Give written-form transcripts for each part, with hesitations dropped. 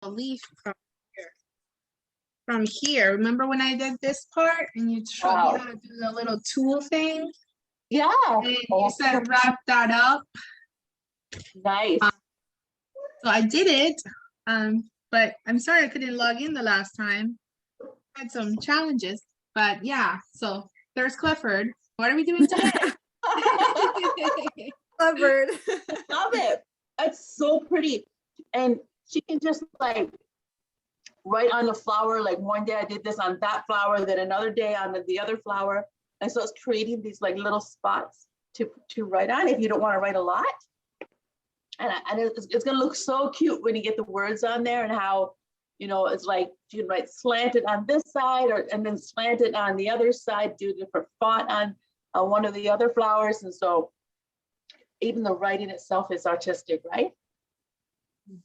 a leaf from here. Remember when I did this part and you showed me how to do the little tool thing? Yeah. And you said wrap that up. Nice. So I did it, but I'm sorry I couldn't log in the last time. I had some challenges, but yeah, so there's Clifford. What are we doing today? Clifford. Love it. It's so pretty. And she can just like write on the flower, like one day I did this on that flower, then another day on the other flower. And so it's creating these like little spots to write on if you don't want to write a lot. And it's going to look so cute when you get the words on there, and how, you know, it's like you can write slanted on this side and then slanted on the other side, do a different font on one of the other flowers. And so even the writing itself is artistic, right?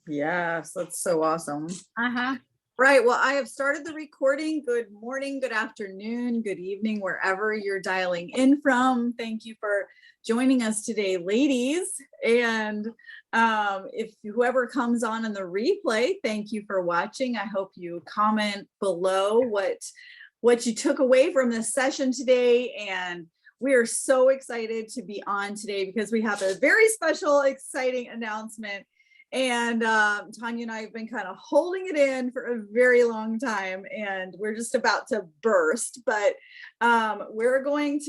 Yes, that's so awesome. Uh-huh. Right. Well, I have started the recording. Good morning, good afternoon, good evening, wherever you're dialing in from. Thank you for joining us today, ladies. And if whoever comes on in the replay, thank you for watching. I hope you comment below what you took away from this session today. And we are so excited to be on today because we have a very special, exciting announcement. And Tanya and I have been kind of holding it in for a very long time, and we're just about to burst. But we're going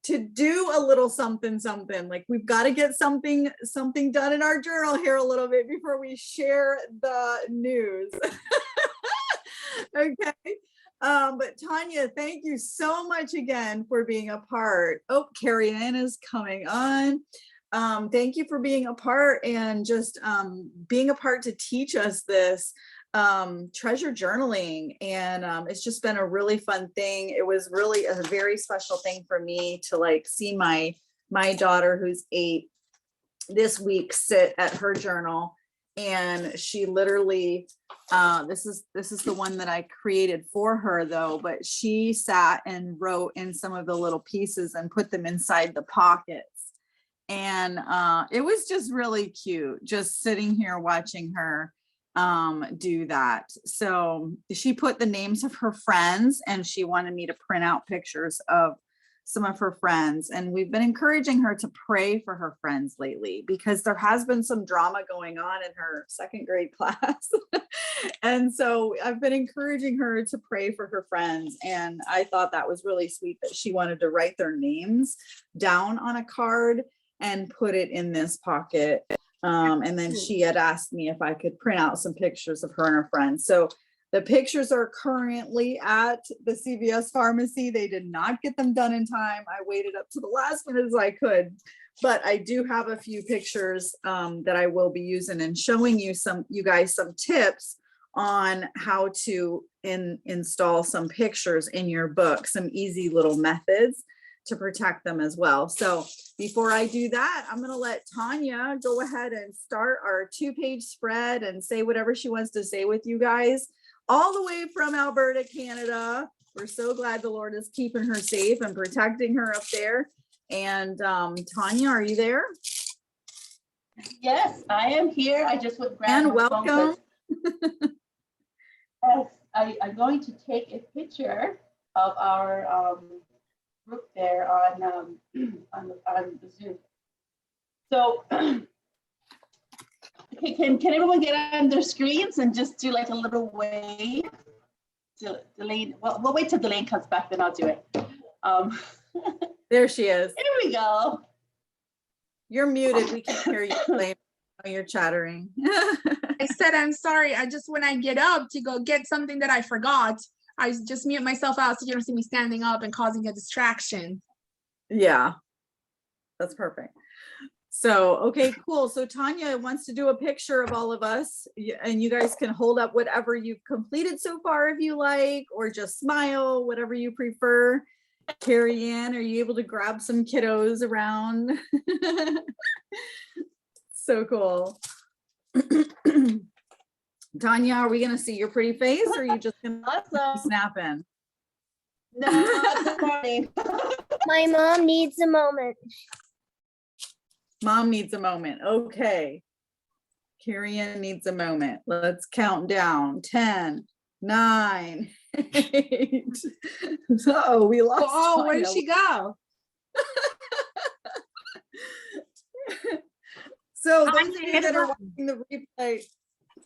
to do a little something. Like, we've got to get something done in our journal here a little bit before we share the news. Okay. But Tanya, thank you so much again for being a part. Oh, Carrie Ann is coming on. Thank you for being a part and just being a part to teach us this treasure journaling. And it's just been a really fun thing. It was really a very special thing for me to like see my daughter, who's 8, this week sit at her journal. And she literally, this is the one that I created for her though, but she sat and wrote in some of the little pieces and put them inside the pockets. And it was just really cute, just sitting here watching her do that. So she put the names of her friends, and she wanted me to print out pictures of some of her friends. And we've been encouraging her to pray for her friends lately, because there has been some drama going on in her 2nd grade class. And so I've been encouraging her to pray for her friends. And I thought that was really sweet that she wanted to write their names down on a card and put it in this pocket. And then she had asked me if I could print out some pictures of her and her friends. So the pictures are currently at the CVS pharmacy. They did not get them done in time. I waited up to the last minute as I could, but I do have a few pictures that I will be using and showing you guys some tips on how to install some pictures in your book, some easy little methods to protect them as well. So before I do that, I'm going to let Tanya go ahead and start our 2-page spread and say whatever she wants to say with you guys, all the way from Alberta, Canada. We're so glad the Lord is keeping her safe and protecting her up there. And Tanya, are you there? Yes, I am here. I just would grab and welcome. Yes, I'm going to take a picture of our group there on the Zoom. So okay, can everyone get on their screens and just do like a little wave? Delane, well, we'll wait till Delane comes back, then I'll do it. There she is. Here we go. You're muted. We can hear you, Delane. Oh, you're chattering. I said, I'm sorry. When I get up to go get something that I forgot, I just mute myself out so you don't see me standing up and causing a distraction. Yeah, that's perfect. So, okay, cool. So Tanya wants to do a picture of all of us, and you guys can hold up whatever you've completed so far if you like, or just smile, whatever you prefer. Carrie Ann, are you able to grab some kiddos around? So cool. Tanya, are we going to see your pretty face, or are you just going to snap in? No, good morning. My mom needs a moment. Mom needs a moment. Okay. Carrie Ann needs a moment. Let's count down. 10, 9, 8. Oh, we lost. Oh, where did Tanya. she go? So I those of you hit that a are button. watching the replay,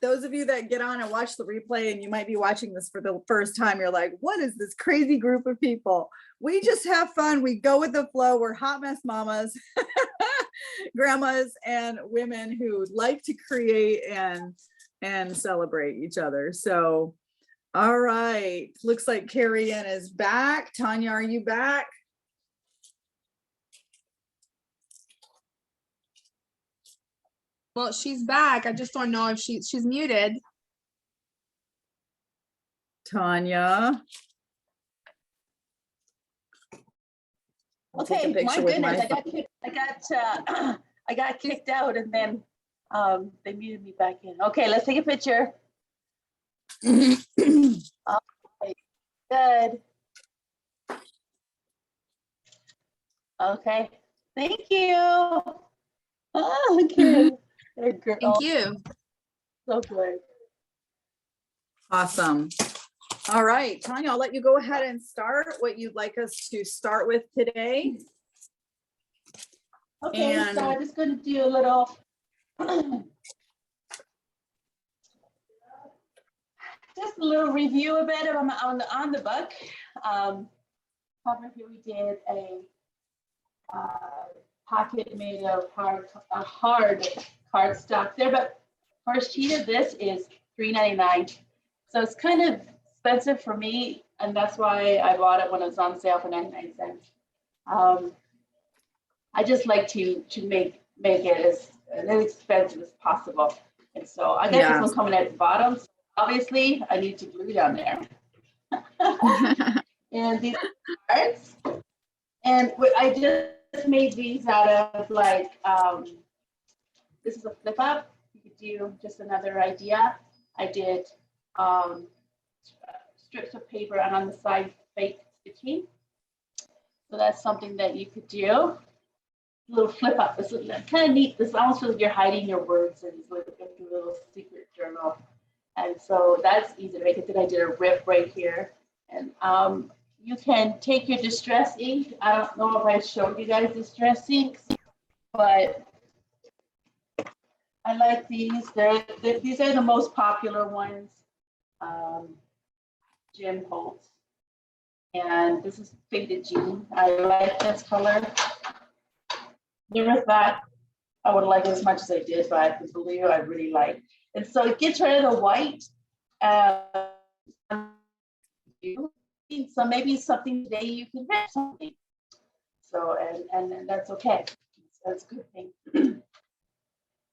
those of you that get on and watch the replay and you might be watching this for the first time, you're like, what is this crazy group of people? We just have fun. We go with the flow. We're hot mess mamas, grandmas, and women who like to create and celebrate each other. So, all right. Looks like Carrie Ann is back. Tanya, are you back? Well, she's back. I just don't know if she's muted. Tanya. I'll take a Okay, my picture with goodness, my I got kicked, I got kicked out and then they muted me back in. Okay, let's take a picture. phone. Okay, good. Okay, thank you. Oh, good. Thank you. So good. Awesome. All right, Tanya, I'll let you go ahead and start what you'd like us to start with today. Okay, And- so I'm just gonna do a little just a little review a bit on the book. Over here we did a pocket made of hard cardstock there, but first sheet of this is $3.99. So it's kind of expensive for me, and that's why I bought it when it was on sale for 99 cents. I just like to make it as inexpensive as possible. And so I got this one coming at the bottom. So obviously, I need to glue down there. And these cards. And I just made these out of like, this is a flip up. You could do just another idea. I did strips of paper and on the side fake stitching. So that's something that you could do. A little flip up. This is kind of neat. This almost feels like you're hiding your words and it's like a little secret journal. And so that's easy to make it. Then I did a rip right here. And you can take your distress ink. I don't know if I showed you guys distress inks, but I like these. These are the most popular ones. Jim Holtz. And this is Faded Jean. I like this color. Never thought I would like it as much as I did, but the blue I really like. And so it gets rid of the white. So maybe something today you can rip something. So, and that's okay. That's a good thing.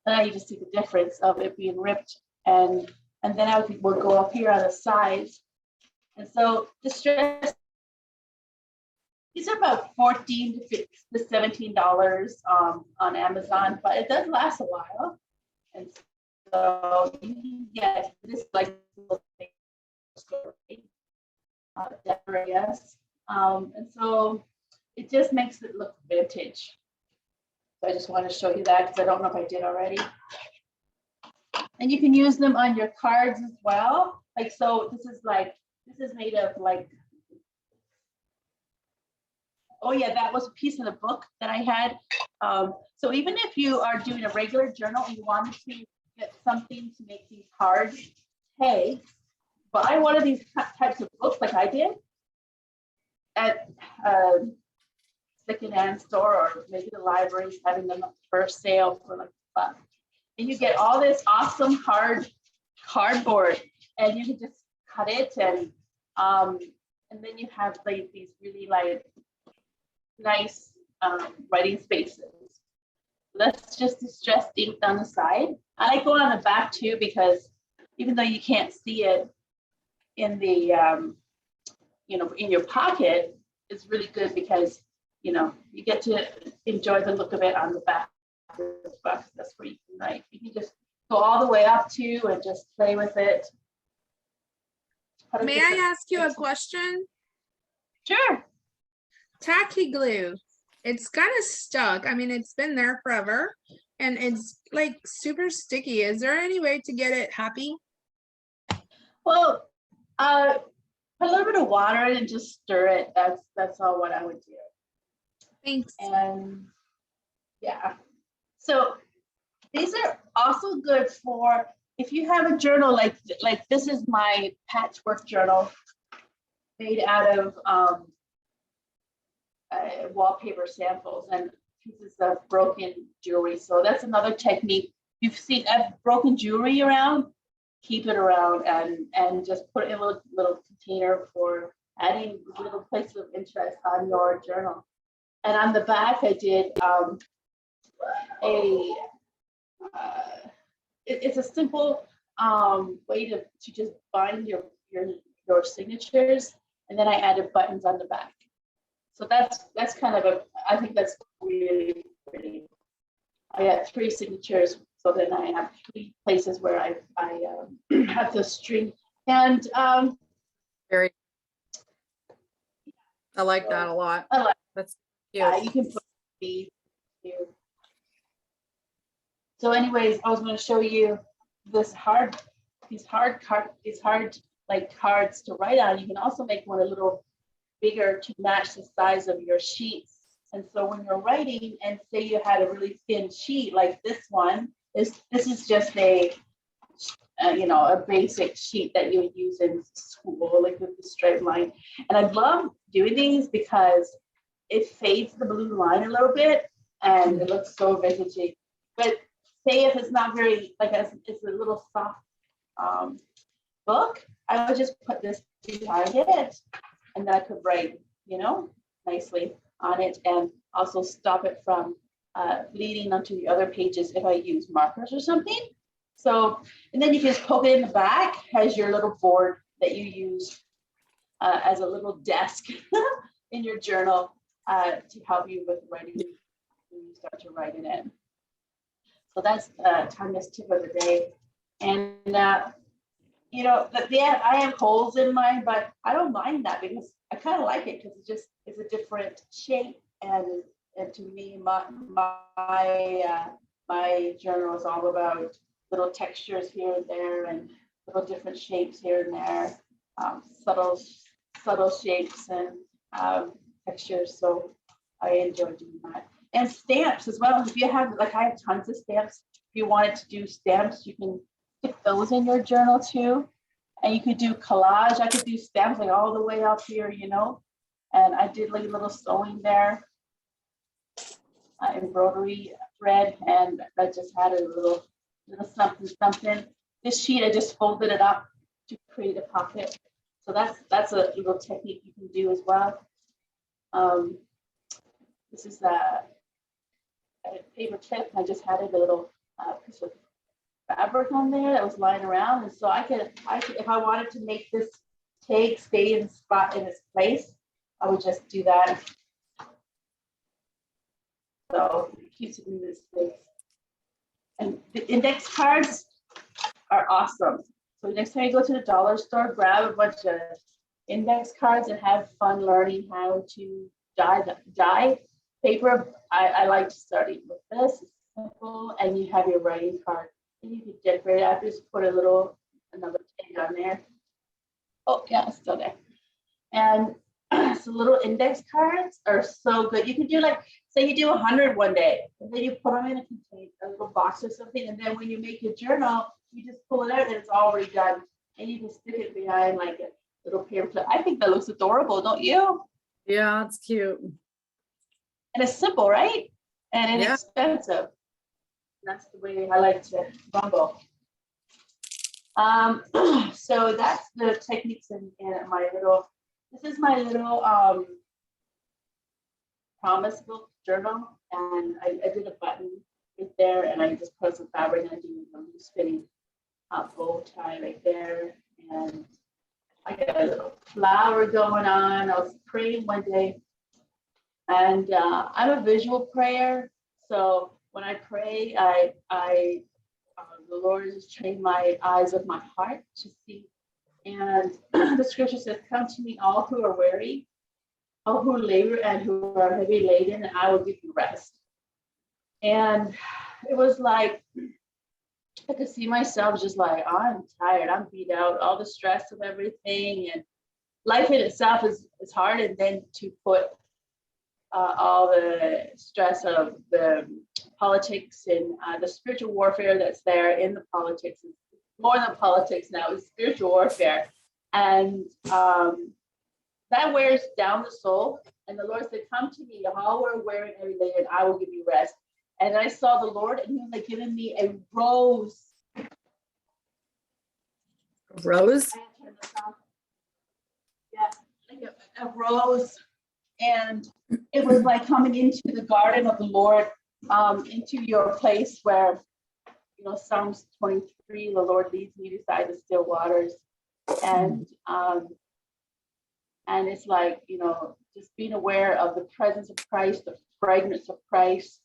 Now you just see the difference of it being ripped and then I will go up here on the sides. And so distress, these are about $14 to $17 on Amazon, but it does last a while. And so you can get this like yes. And so it just makes it look vintage. So I just want to show you that because I don't know if I did already. And you can use them on your cards as well. Like, so this is made of like, oh yeah, that was a piece of the book that I had. So even if you are doing a regular journal and you wanted to get something to make these cards, hey, buy one of these types of books like I did at secondhand store or maybe the library's having them up for sale for like $1. And you get all this awesome hard cardboard and you can just cut it and then you have like these really like nice writing spaces. That's just distress ink on the side. I like going on the back too because even though you can't see it in the in your pocket, it's really good because you get to enjoy the look of it on the back. That's where you can write. You can just go all the way up to and just play with it. May I ask you a question? Sure. Tacky glue. It's kind of stuck. I mean, it's been there forever. and it's like super sticky. Is there any way to get it happy? Well, put a little bit of water in and just stir it. That's all what I would do. Thanks. And yeah, so these are also good for if you have a journal like this is my patchwork journal made out of wallpaper samples and pieces of broken jewelry. So that's another technique. You've seen broken jewelry around, keep it around and just put it in a little container for adding little places of interest on your journal. And on the back, I did it's a simple way to just bind your signatures, and then I added buttons on the back. So that's kind of I think that's really pretty. I got 3 signatures, so then I have 3 places where I have the string. And Very. I like that a lot. I like, That's yeah, cute. you can put these here. So anyways, I was going to show you these hard like cards to write on. You can also make one a little bigger to match the size of your sheets. And so when you're writing, and say you had a really thin sheet like this one, this is just a basic sheet that you would use in school, like with the straight line. And I love doing these because it fades the blue line a little bit and it looks so vintagey. But say if it's not very, like it's a little soft book, I would just put this behind it and then I could write, nicely on it and also stop it from bleeding onto the other pages if I use markers or something. So, and then you can just poke it in the back as your little board that you use as a little desk in your journal to help you with writing when you start to write it in. So that's Tanya's tip of the day. And, I have holes in mine, but I don't mind that because I kind of like it because it's a different shape. And to me, my journal is all about little textures here and there and little different shapes here and there, subtle shapes and textures. So I enjoy doing that. And stamps as well. If you have, like I have tons of stamps. If you wanted to do stamps, you can stick those in your journal too. And you could do collage. I could do stamps like all the way up here, and I did like a little sewing there, embroidery thread, and I just had a little something. This sheet, I just folded it up to create a pocket. So that's a little technique you can do as well. This is a paper clip. I just had a little piece of fabric on there that was lying around, and so I could if I wanted to make this tag stay in its place, I would just do that. So it keeps it in this place. And the index cards are awesome. So next time you go to the dollar store, grab a bunch of index cards and have fun learning how to dye paper. I like starting with this. It's simple, and you have your writing card. And you can decorate it. I just put another tag on there. Oh yeah, it's still there. And so little index cards are so good. You can do say you do 100 one day, and then you put them in a little box or something. And then when you make your journal, you just pull it out and it's already done. And you can stick it behind like a little paper clip. I think that looks adorable, don't you? Yeah, it's cute. And it's simple, right? And inexpensive. That's the way I like to rumble. So that's the techniques in my little, this is my little promise book journal. And I did a button right there, and I just put some fabric and I do a loose fitting bow tie right there. And I got a little flower going on. I was praying one day, and I'm a visual prayer. So when I pray, the Lord has trained my eyes of my heart to see. And the scripture says, "Come to me, all who are weary, all who labor and who are heavy laden, and I will give you rest." And it was like, I could see myself just like, I'm tired, I'm beat out, all the stress of everything. And life in itself is hard. And then to put all the stress of the politics and the spiritual warfare that's there in the politics, more than politics now, is spiritual warfare. And that wears down the soul. And the Lord said, come to me, all we're wearing every day, and I will give you rest. And I saw the Lord, and he was like giving me a rose. Rose? Yeah, like a rose. And it was like coming into the garden of the Lord, into your place where, you know, Psalms 23, the Lord leads me beside the still waters. And it's like, you know, just being aware of the presence of Christ, the fragrance of Christ,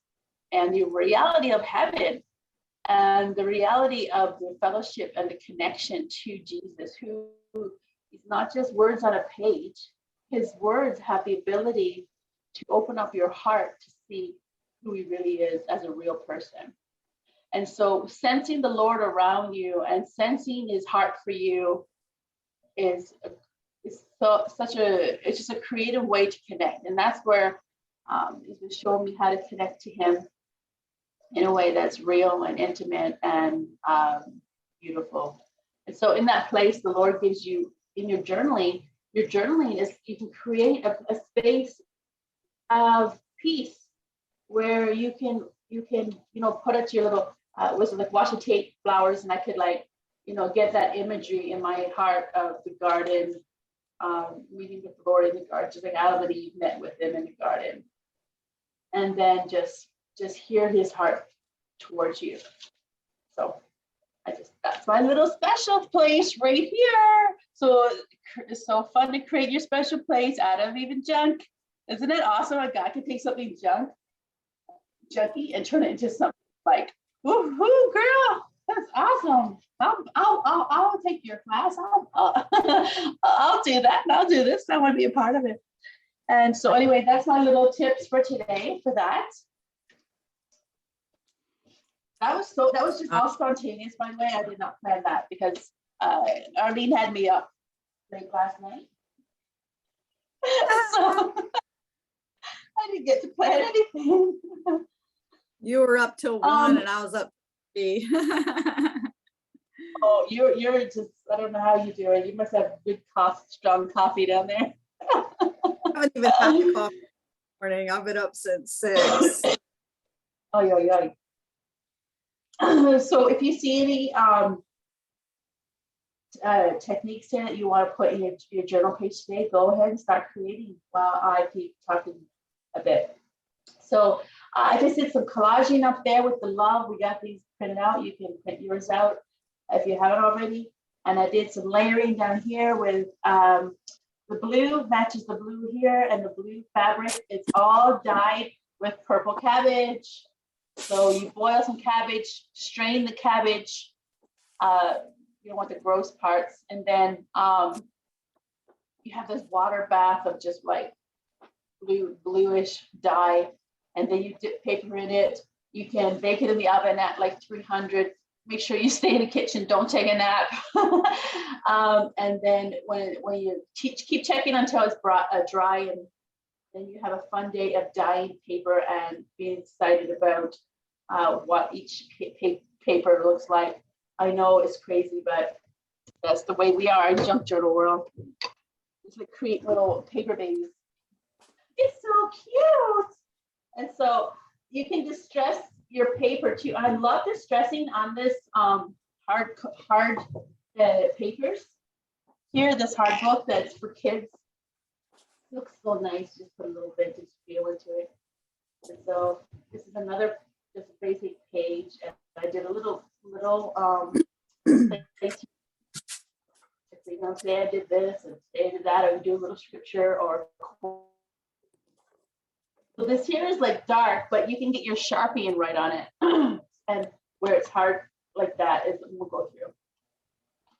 and the reality of heaven, and the reality of the fellowship and the connection to Jesus, who is not just words on a page. His words have the ability to open up your heart to see who he really is as a real person. And so sensing the Lord around you and sensing his heart for you is it's just a creative way to connect. And that's where he's been showing me how to connect to him in a way that's real and intimate and beautiful. And so in that place, the Lord gives you, in your journaling is, you can create a space of peace where you can, you know, put it to your little, was it like wash and take flowers, and I could, like, you know, get that imagery in my heart of the garden, meeting with the Lord in the garden, just like Adam and Eve met with him in the garden. And then just hear his heart towards you. So that's my little special place right here. So it's so fun to create your special place out of even junk. Isn't it awesome? A God can take something junky and turn it into something like, woohoo, girl, that's awesome. I'll take your class. I'll do that. And I'll do this. I want to be a part of it. And so anyway, that's my little tips for today for that. That was just all spontaneous, by the way. I did not plan that because Arlene had me up late last night. So I didn't get to plan anything. You were up till 1 and I was up to 3. Oh, you're just, I don't know how you do it. You must have good strong coffee down there. I haven't even had coffee this morning. I've been up since 6. Oh, yeah. So if you see any techniques in it you want to put in your journal page today, go ahead and start creating while I keep talking a bit. So I just did some collaging up there with the love. We got these printed out. You can print yours out if you haven't already. And I did some layering down here with the blue matches the blue here, and the blue fabric. It's all dyed with purple cabbage. So you boil some cabbage, strain the cabbage. You don't want the gross parts. And then you have this water bath of just like bluish dye. And then you dip paper in it. You can bake it in the oven at like 300. Make sure you stay in the kitchen. Don't take a nap. And then when you keep checking until it's dry, and then you have a fun day of dyeing paper and being excited about what each paper looks like. I know it's crazy, but that's the way we are in junk journal world. It's like create little paper babies. It's so cute. And so you can distress your paper too. I love distressing on this hard papers. Here, this hard book that's for kids. It looks so nice. Just put a little bit, just feel into it. And so this is another just basic page, and I did a little place. You know, today I did this, and today I did that. I would do a little scripture or. So this here is like dark, but you can get your Sharpie and write on it. And where it's hard like that is we'll go through.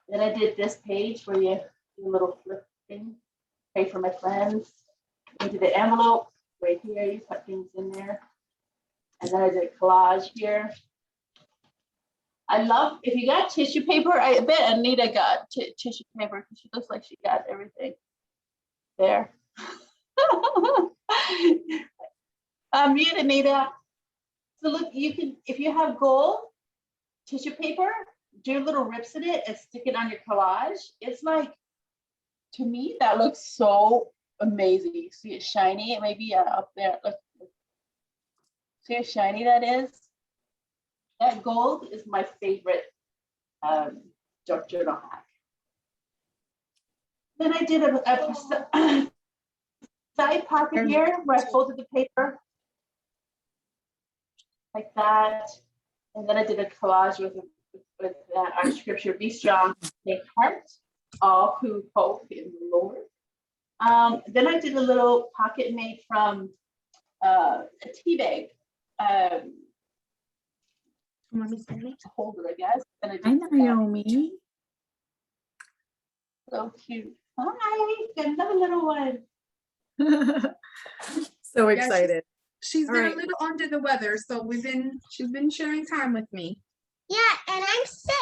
Then I did this page where you do a little flip thing. Pray for my friends. Into the envelope right here, you put things in there. And then I did a collage here. I love, if you got tissue paper, I bet Anita got tissue paper because she looks like she got everything there. Me and Anita, so look, you can, if you have gold tissue paper, do little rips in it and stick it on your collage. It's like, to me, that looks so amazing. See it shiny? It may be up there. Look. See how shiny that is? That gold is my favorite journal hack. Then I did a side pocket here where I folded the paper like that. And then I did a collage with our scripture, be strong, take heart, all who hope in the Lord. Then I did a little pocket made from a tea bag. To hold it, I guess. And I Hi, did Naomi. so cute. Hi, got another little one. So Yeah, excited. She's All been right. a little under the weather, so she's been sharing time with me. Yeah, and I'm 6.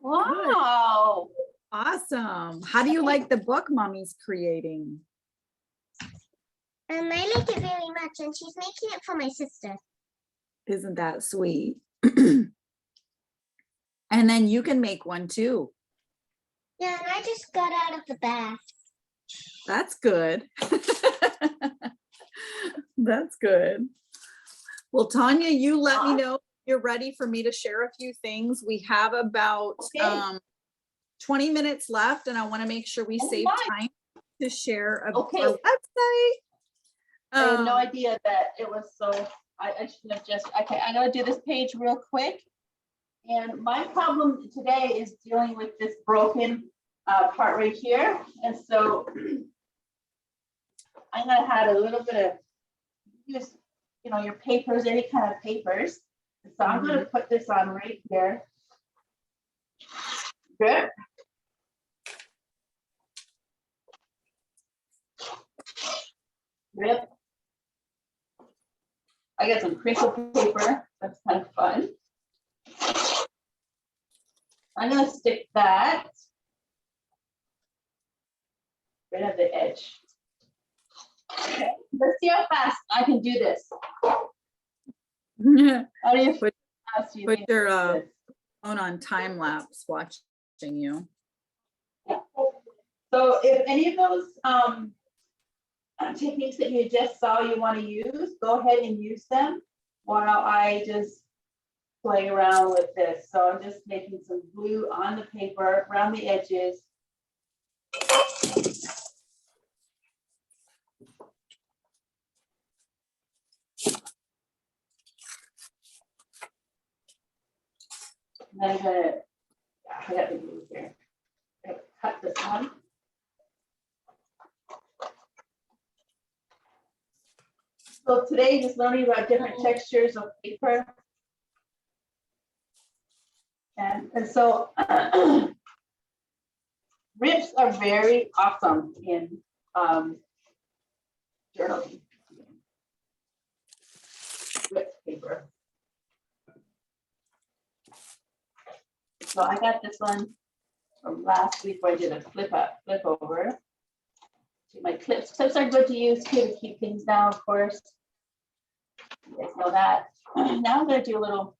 Wow. Awesome. How do you like the book Mommy's creating? And I like it very much, and she's making it for my sister. Isn't that sweet? And then you can make one too. Yeah, and I just got out of the bath. That's good. That's good. Well, Tanya, you let me know if you're ready for me to share a few things. We have about Okay. 20 minutes left, and I want to make sure we Oh save my. time to share Okay. our website. I had no idea that it was so, I should have just, okay, I'm gonna do this page real quick. And my problem today is dealing with this broken part right here. And so I'm gonna have a little bit of, use, your papers, any kind of papers. So I'm gonna put this on right here. Good. Rip. I got some crinkle paper. That's kind of fun. I'm gonna stick that right at the edge. Okay, let's see how fast I can do this. How do you Put- fast do you put think your, I can do this? phone on time lapse watching you. So if any of those techniques that you just saw you want to use, go ahead and use them while I just play around with this. So I'm just making some glue on the paper around the edges. And then I'm gonna, I got the glue here. I'm gonna cut this one. So today, just learning about different textures of paper. And so rips are very awesome in journaling. Rip paper. So I got this one from last week where I did a flip over. My clips. Clips are good to use too to keep things down, of course. You guys know that. Now I'm gonna do a little.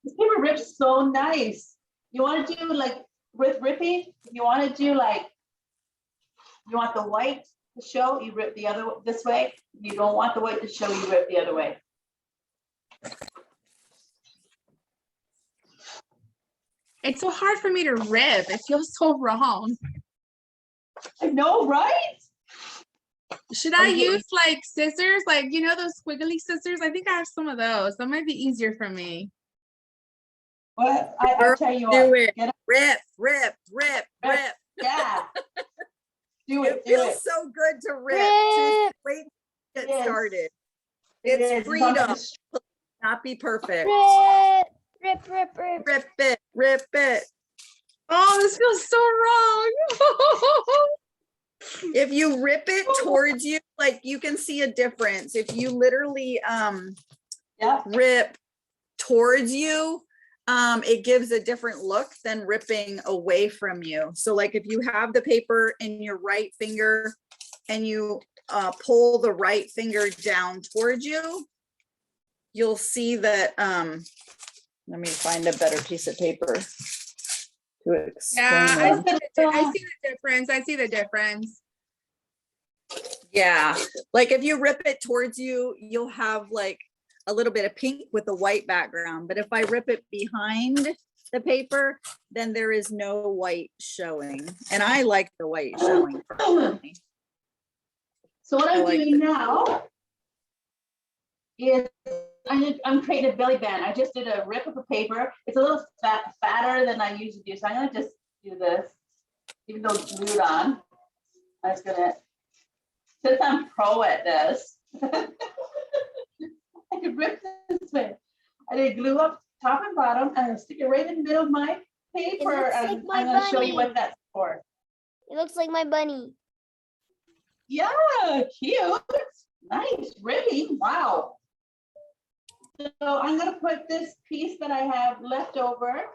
This paper rips so nice. You want to do like with ripping? You want to do like, you want the white to show, you rip the other this way. You don't want the white to show, you rip the other way. It's so hard for me to rip. It feels so wrong. I know, right? Should I Okay. use like scissors? Like, those squiggly scissors? I think I have some of those. That might be easier for me. Well, I'll tell you Do what. it. Get up, Rip, rip, rip, rip. yeah. Do It it, do feels it. so good to rip. Rip. Just wait to It get is. started. It It's is. freedom. Not be perfect. Rip, rip, rip, rip. Rip it, rip it. Oh, this feels so wrong. If you rip it towards you, like you can see a difference. If you literally Yeah. rip towards you, it gives a different look than ripping away from you. So like if you have the paper in your right finger and you pull the right finger down towards you, you'll see that, let me find a better piece of paper to explain. Yeah, I it. see the difference. I see the difference. Yeah, like if you rip it towards you, you'll have like a little bit of pink with a white background. But if I rip it behind the paper, then there is no white showing. And I like the white showing personally. So what I'm I like doing now is I'm creating a belly band. I just did a rip of the paper. It's a little fatter than I usually do. So I'm gonna just do this, even though it's glued on. I'm just gonna, since I'm pro at this, I could rip this way. I did glue up top and bottom, and I stick it right in the middle of my paper. looks like And my I'm gonna show you what bunny. that's for. It looks like my bunny. Yeah, cute. Nice ribbing. Wow. So I'm gonna put this piece that I have left over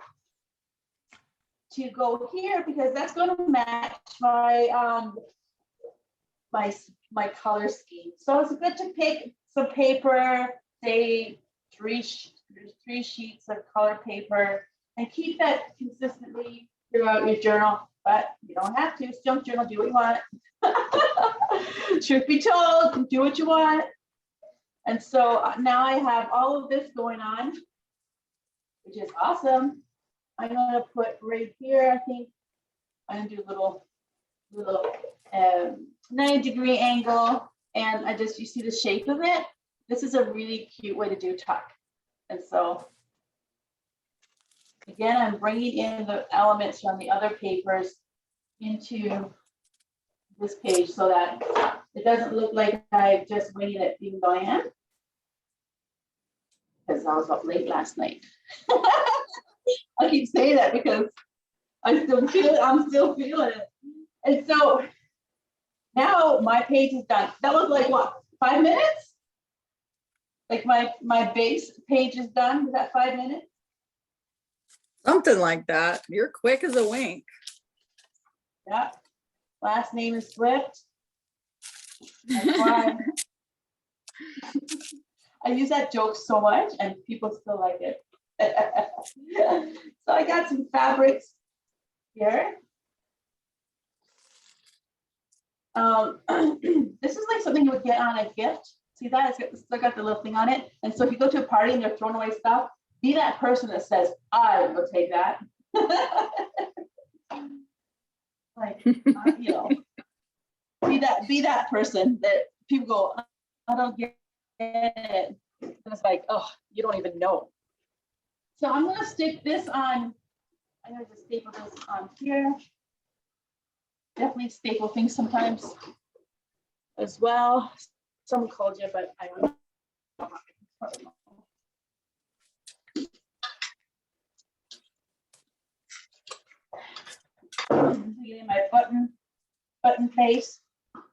to go here because that's gonna match my my color scheme. So it's good to pick some paper, say three sheets of color paper, and keep that consistently throughout your journal. But you don't have to. It's junk journal. Do what you want. Truth be told, do what you want. And so now I have all of this going on, which is awesome. I'm gonna put right here, I think, I'm gonna do a little 90-degree angle. And I just, you see the shape of it? This is a really cute way to do tuck. And so, again, I'm bringing in the elements from the other papers into this page so that it doesn't look like I just winging it being Diane. Because I was up late last night. I keep saying that because I'm still feeling it. And so now my page is done. That was like what, 5 minutes? Like my base page is done. Was that 5 minutes? Something like that. You're quick as a wink. Yeah. Last name is Swift. That's why I use that joke so much and people still like it. So I got some fabrics here. This is like something you would get on a gift. See that? It's still got the little thing on it. And so if you go to a party and they're throwing away stuff, be that person that says, I will take that. Like, you know, be that person that people go, I don't get it. And it's like, oh, you don't even know. So I'm gonna stick this on, I'm gonna just staple this on here. Definitely staple things sometimes as well. Someone called you, but I don't know. Getting my button face.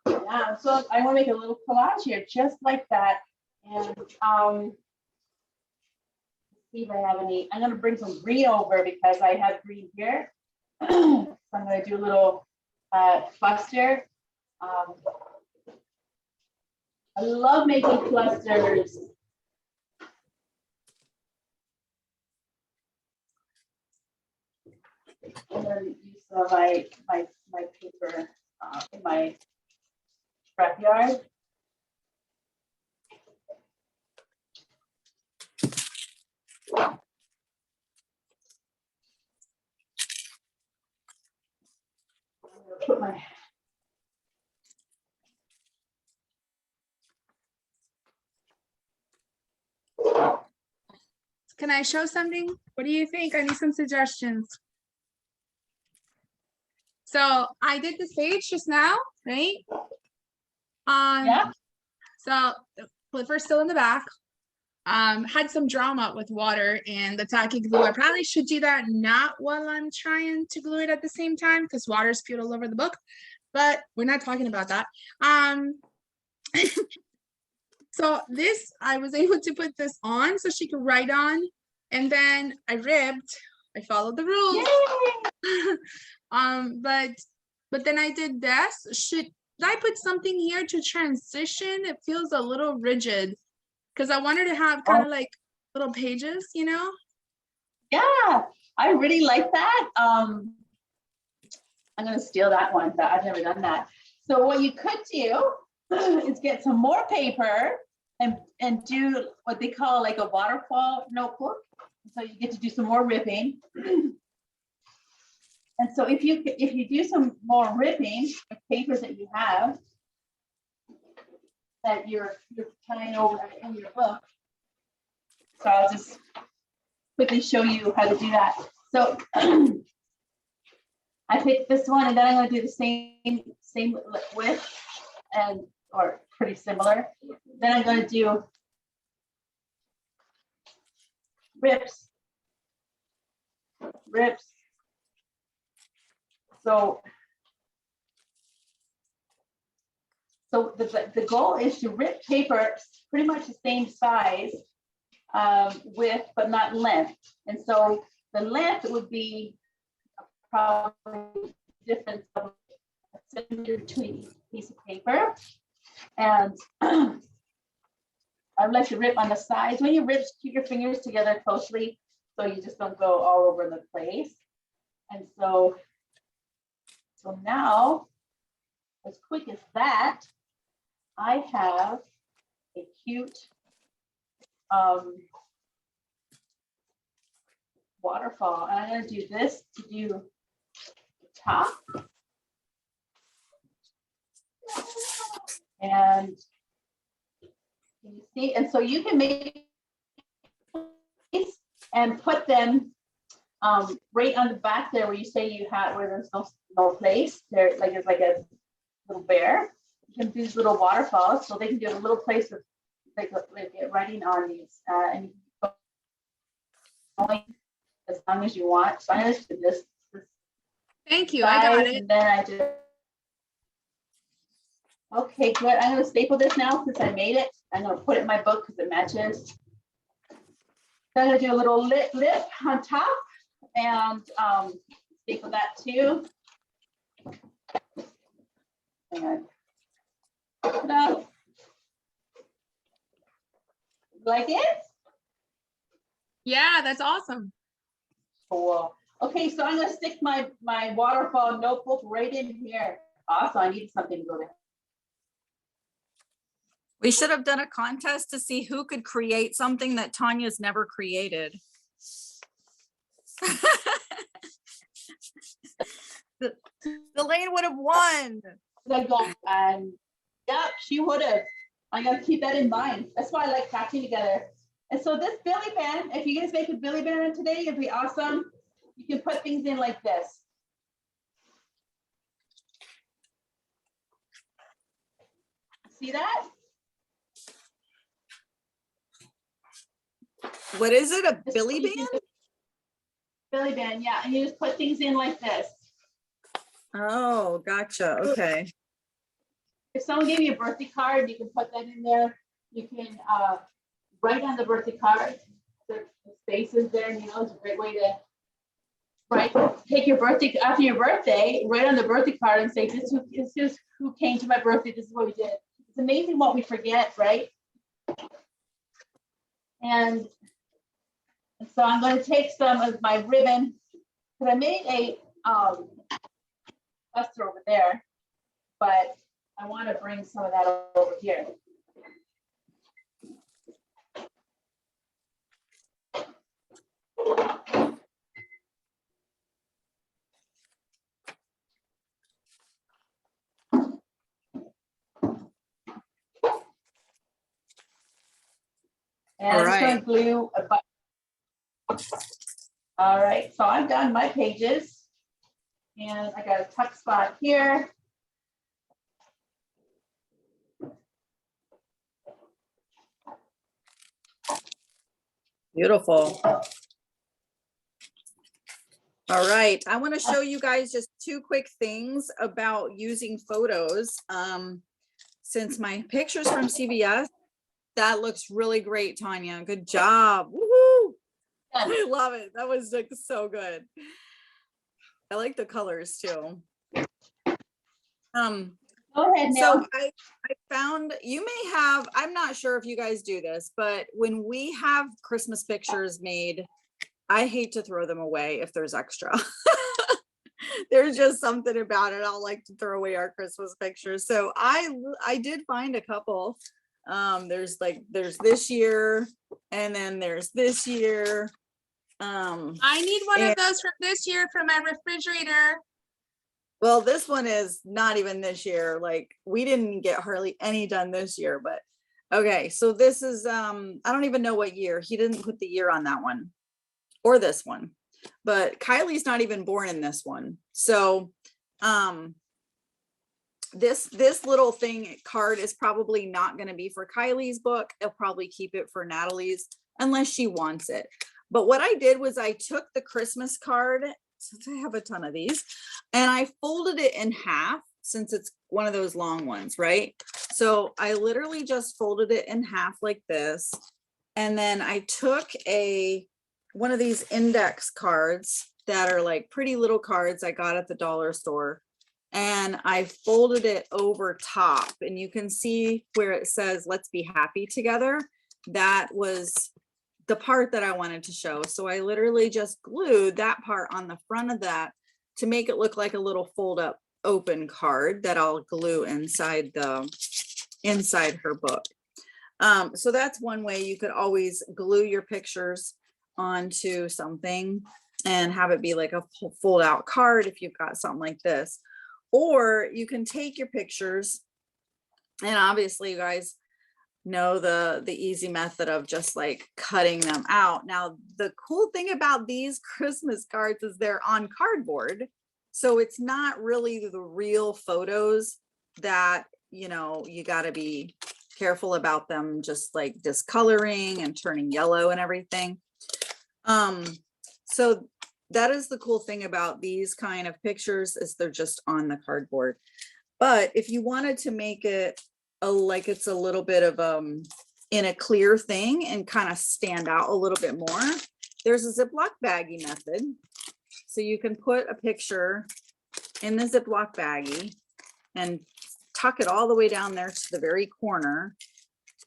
Yeah, so I want to make a little collage here, just like that. And see if I have any. I'm going to bring some green over because I have green here. So I'm going to do a little cluster. I love making clusters. And then use my paper in my scrapyard. Put my Can I show something? What do you think? I need some suggestions. So I did this page just now, right? Yeah. So the flipper's still in the back. Had some drama with water and the tacky glue. I probably should do that not while I'm trying to glue it at the same time because water spewed all over the book, but we're not talking about that. So this, I was able to put this on so she could write on And then I ribbed. I followed the rules. Yay! But then I did this. Should I put something here to transition? It feels a little rigid because I wanted to have kind of like little pages, you know? Yeah, I really like that. I'm gonna steal that one, but I've never done that. So what you could do is get some more paper and do what they call like a waterfall notebook. So you get to do some more ripping. And so if you do some more ripping with papers that you have that you're tying over in your book. So I'll just quickly show you how to do that. So I picked this one, and then I'm going to do the same width and or pretty similar. Then I'm going to do rips. So the goal is to rip paper pretty much the same size width, but not length. And so the length would be probably difference of a centimeter between piece of paper. And I'd like to rip on the sides. When you rip, keep your fingers together closely so you just don't go all over the place. And so now, as quick as that, I have a cute waterfall. And I'm going to do this to do the top. And you see, and so you can make these and put them right on the back there where you say you had where there's no place there, like it's like a little bear. You can do these little waterfalls, so they can do a little place with like writing on these, and you can go as long as you want. So I'm going to do this. Thank you. I got size, it. And then I just okay, good. I'm going to staple this now since I made it. I'm going to put it in my book because it matches. Then I'm going to do a little lip on top and staple that too. And put it up. Like it? Yeah, that's awesome. Cool. Okay, so I'm going to stick my waterfall notebook right in here. Also, I need something to go there. We should have done a contest to see who could create something that Tanya's never created. Elaine would have won. I go, and yeah, she would have. I gotta keep that in mind. That's why I like packing together. And so this Billy band, if you guys make a Billy band today, it'd be awesome. You can put things in like this. See that? What is it? A Billy You band? can- Billy band, yeah. And you just put things in like this. Oh, gotcha. Okay. If someone gave you a birthday card, you can put that in there. You can write on the birthday card. The spaces there, you know, it's a great way to write. Take your birthday after your birthday, write on the birthday card and say, this is who came to my birthday. This is what we did. It's amazing what we forget, right? And so I'm going to take some of my ribbon, because I made a cluster over there, but I want to bring some of that over here. And I'm just going to glue a button. All right, so I've done my pages, and I got a tuck spot here. Beautiful. All right, I want to show you guys just two quick things about using photos. Since my pictures from CVS, that looks really great, Tanya. Good job. Woohoo! I love it. That was like so good. I like the colors too. Go ahead, So Nell. I found, you may have, I'm not sure if you guys do this, but when we have Christmas pictures made, I hate to throw them away if there's extra. There's just something about it. I'll like to throw away our Christmas pictures. So I did find a couple. There's this year, and then there's this year. I need one of those from this year for my refrigerator. Well, this one is not even this year. Like, we didn't get hardly any done this year, but okay. So this is, I don't even know what year. He didn't put the year on that one or this one, but Kylie's not even born in this one. So, this little thing card is probably not going to be for Kylie's book. I'll probably keep it for Natalie's unless she wants it. But what I did was I took the Christmas card, since I have a ton of these, and I folded it in half since it's one of those long ones, right? So I literally just folded it in half like this. And then I took one of these index cards that are like pretty little cards I got at the dollar store. And I folded it over top, and you can see where it says, "Let's be happy together." That was the part that I wanted to show. So I literally just glued that part on the front of that to make it look like a little fold up open card that I'll glue inside her book. So that's one way you could always glue your pictures onto something and have it be like a fold out card if you've got something like this. Or you can take your pictures, and obviously you guys know the easy method of just like cutting them out. Now, the cool thing about these Christmas cards is they're on cardboard. So it's not really the real photos that, you know, you got to be careful about them just like discoloring and turning yellow and everything. So that is the cool thing about these kind of pictures, is they're just on the cardboard. But if you wanted to make it like it's a little bit of in a clear thing and kind of stand out a little bit more, there's a Ziploc baggie method. So you can put a picture in the Ziploc baggie and tuck it all the way down there to the very corner,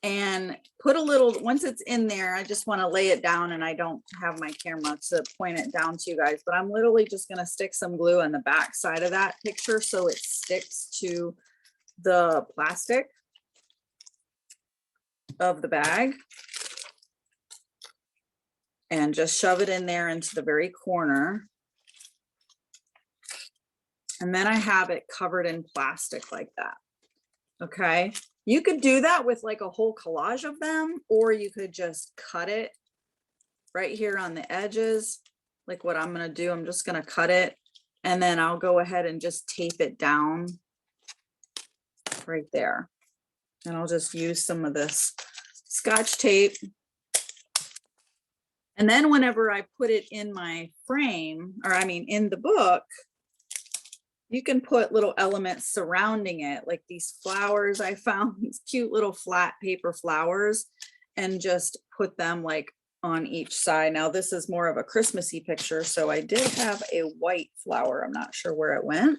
and put a little, once it's in there, I just want to lay it down, and I don't have my camera to point it down to you guys, but I'm literally just going to stick some glue on the back side of that picture so it sticks to the plastic of the bag, and just shove it in there into the very corner. And then I have it covered in plastic like that. Okay. You could do that with like a whole collage of them, or you could just cut it right here on the edges. Like what I'm going to do, I'm just going to cut it, and then I'll go ahead and just tape it down right there. And I'll just use some of this Scotch tape. And then whenever I put it in my frame, or I mean, in the book, you can put little elements surrounding it, like these flowers. I found these cute little flat paper flowers, and just put them like on each side. Now this is more of a Christmassy picture, so I did have a white flower. I'm not sure where it went.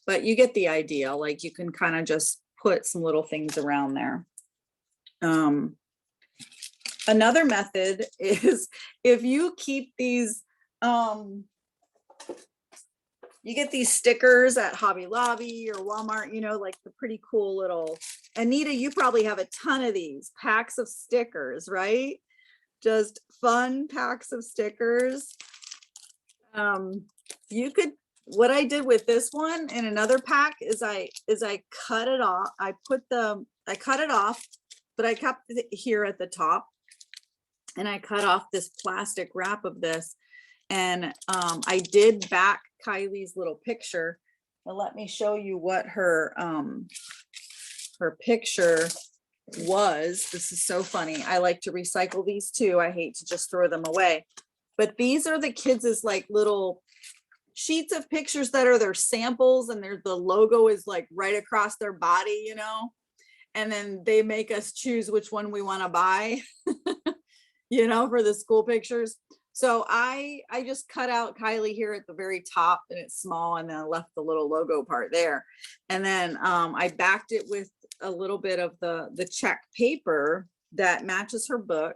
But you get the idea. Like you can kind of just put some little things around there. Another method is if you keep these, you get these stickers at Hobby Lobby or Walmart, you know, like the pretty cool little, Anita, you probably have a ton of these packs of stickers, right? Just fun packs of stickers. You could, what I did with this one in another pack is I cut it off. I cut it off, but I kept it here at the top, and I cut off this plastic wrap of this. And I did back Kylie's little picture. Well, let me show you what her picture was. This is so funny. I like to recycle these too. I hate to just throw them away. But these are the kids' like little sheets of pictures that are their samples, and the logo is like right across their body, you know, and then they make us choose which one we want to buy. you know, for the school pictures. So I just cut out Kylie here at the very top, and it's small, and then I left the little logo part there. And then I backed it with a little bit of the check paper that matches her book.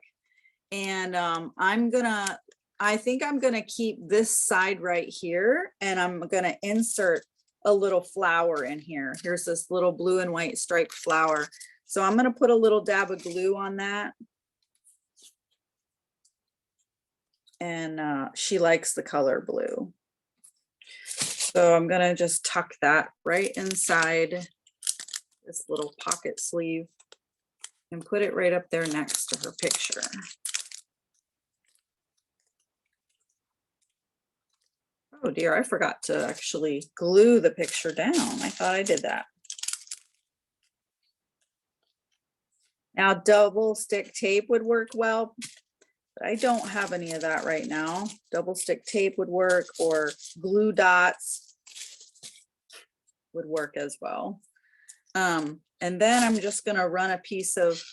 And I think I'm gonna keep this side right here, and I'm gonna insert a little flower in here. Here's this little blue and white striped flower. So I'm gonna put a little dab of glue on that. And she likes the color blue. So I'm gonna just tuck that right inside this little pocket sleeve and put it right up there next to her picture. Oh dear, I forgot to actually glue the picture down. I thought I did that. Now, double stick tape would work well, but I don't have any of that right now. Double stick tape would work, or glue dots would work as well. And then I'm just gonna run a piece of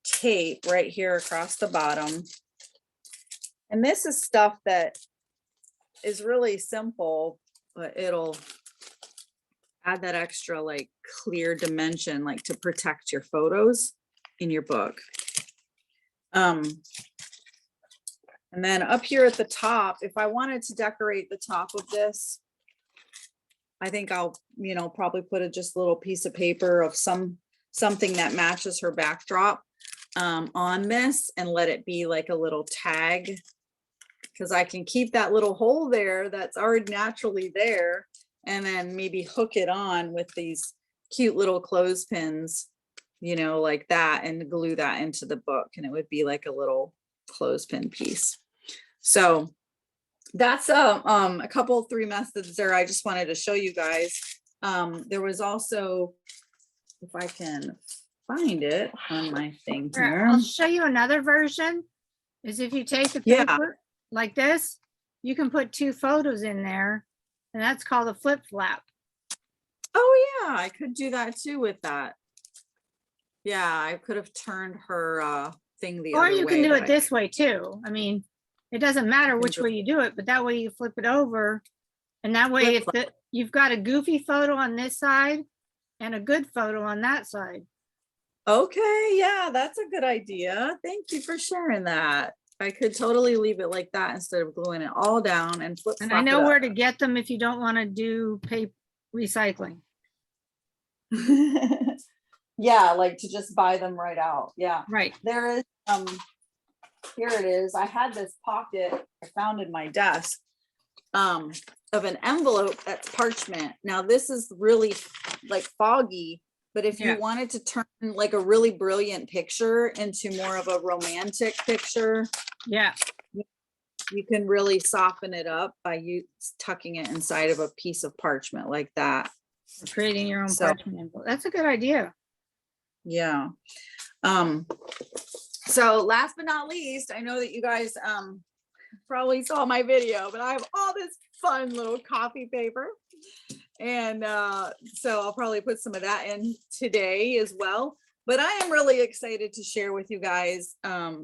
tape right here across the bottom. And this is stuff that is really simple, but it'll add that extra like clear dimension, like to protect your photos in your book. And then up here at the top, if I wanted to decorate the top of this, I think I'll, you know, probably put just a little piece of paper of something that matches her backdrop on this, and let it be like a little tag, because I can keep that little hole there that's already naturally there, and then maybe hook it on with these cute little clothespins, you know, like that, and glue that into the book, and it would be like a little clothespin piece. So that's a couple, 3 methods there I just wanted to show you guys. There was also, if I can find it on my thing here. I'll show you another version, is if you take the Yeah. paper like this, you can put 2 photos in there, and that's called a flip flap. Oh yeah, I could do that too with that. Yeah, I could have turned her thing the Or other way. you can do but it this way too. I mean, it doesn't matter which way you do it, but that way you flip it over. And that way, if you've got a goofy photo on this side and a good photo on that side. Okay, yeah, that's a good idea. Thank you for sharing that. I could totally leave it like that instead of gluing it all down and flip. And I know where to get them if you don't want to do paper recycling. Yeah, like to just buy them right out. Yeah. Right. There is, here it is. I had this pocket I found in my desk of an envelope that's parchment. Now this is really like foggy, but if you wanted to turn like a really brilliant picture into more of a romantic picture, Yeah. you can really soften it up by you tucking it inside of a piece of parchment like that. Or creating your own So- parchment envelope. That's a good idea. Yeah. So last but not least, I know that you guys probably saw my video, but I have all this fun little coffee paper. And so I'll probably put some of that in today as well. But I am really excited to share with you guys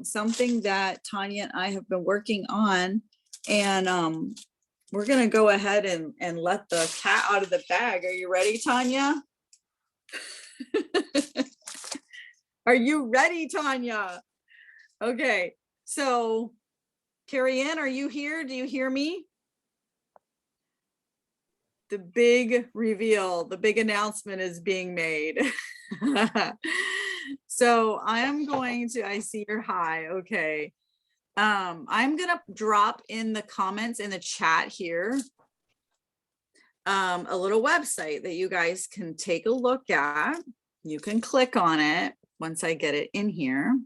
something that Tanya and I have been working on. And we're gonna go ahead and let the cat out of the bag. Are you ready, Tanya? Are you ready, Tanya? Okay, so Carrie Ann, are you here? Do you hear me? The big reveal, the big announcement is being made. So I am going to, I see you're high, okay. I'm gonna drop in the comments in the chat here a little website that you guys can take a look at. You can click on it once I get it in here.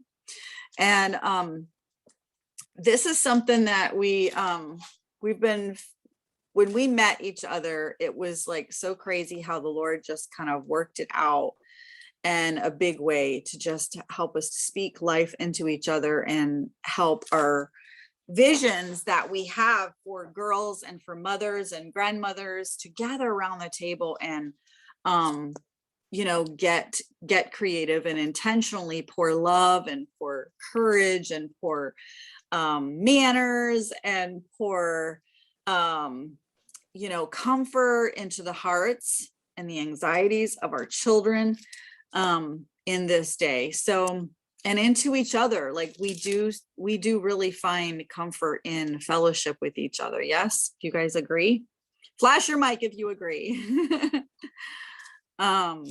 And this is something that we've been, when we met each other, it was like so crazy how the Lord just kind of worked it out in a big way to just help us to speak life into each other and help our visions that we have for girls and for mothers and grandmothers to gather around the table and get creative and intentionally pour love and pour courage and pour manners and pour comfort into the hearts and the anxieties of our children in this day. So, and into each other, like we do really find comfort in fellowship with each other. Yes, do you guys agree? Flash your mic if you agree. All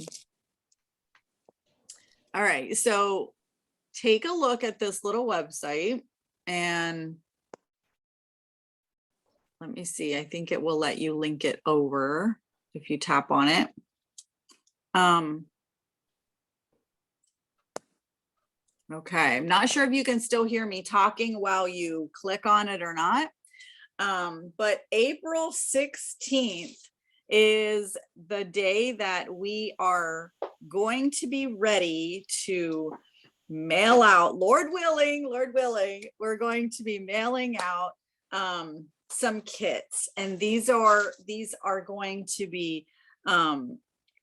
right, so take a look at this little website and let me see. I think it will let you link it over if you tap on it. Okay, I'm not sure if you can still hear me talking while you click on it or not. But April 16th is the day that we are going to be ready to mail out, Lord willing, we're going to be mailing out some kits, and these are going to be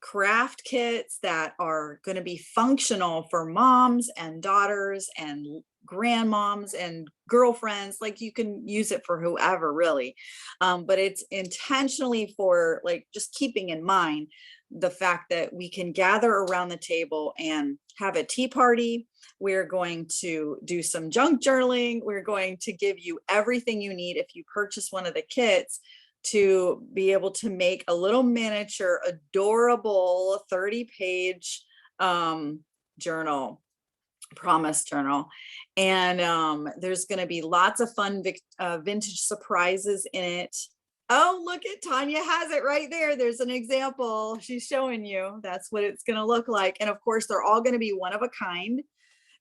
craft kits that are going to be functional for moms and daughters and grandmoms and girlfriends. Like you can use it for whoever really, but it's intentionally for like just keeping in mind the fact that we can gather around the table and have a tea party. We're going to do some junk journaling. We're going to give you everything you need if you purchase one of the kits to be able to make a little miniature, adorable 30-page journal, promise journal. And there's going to be lots of fun vintage surprises in it. Oh, look at Tanya has it right there. There's an example. She's showing you. That's what it's going to look like. And of course, they're all going to be one of a kind.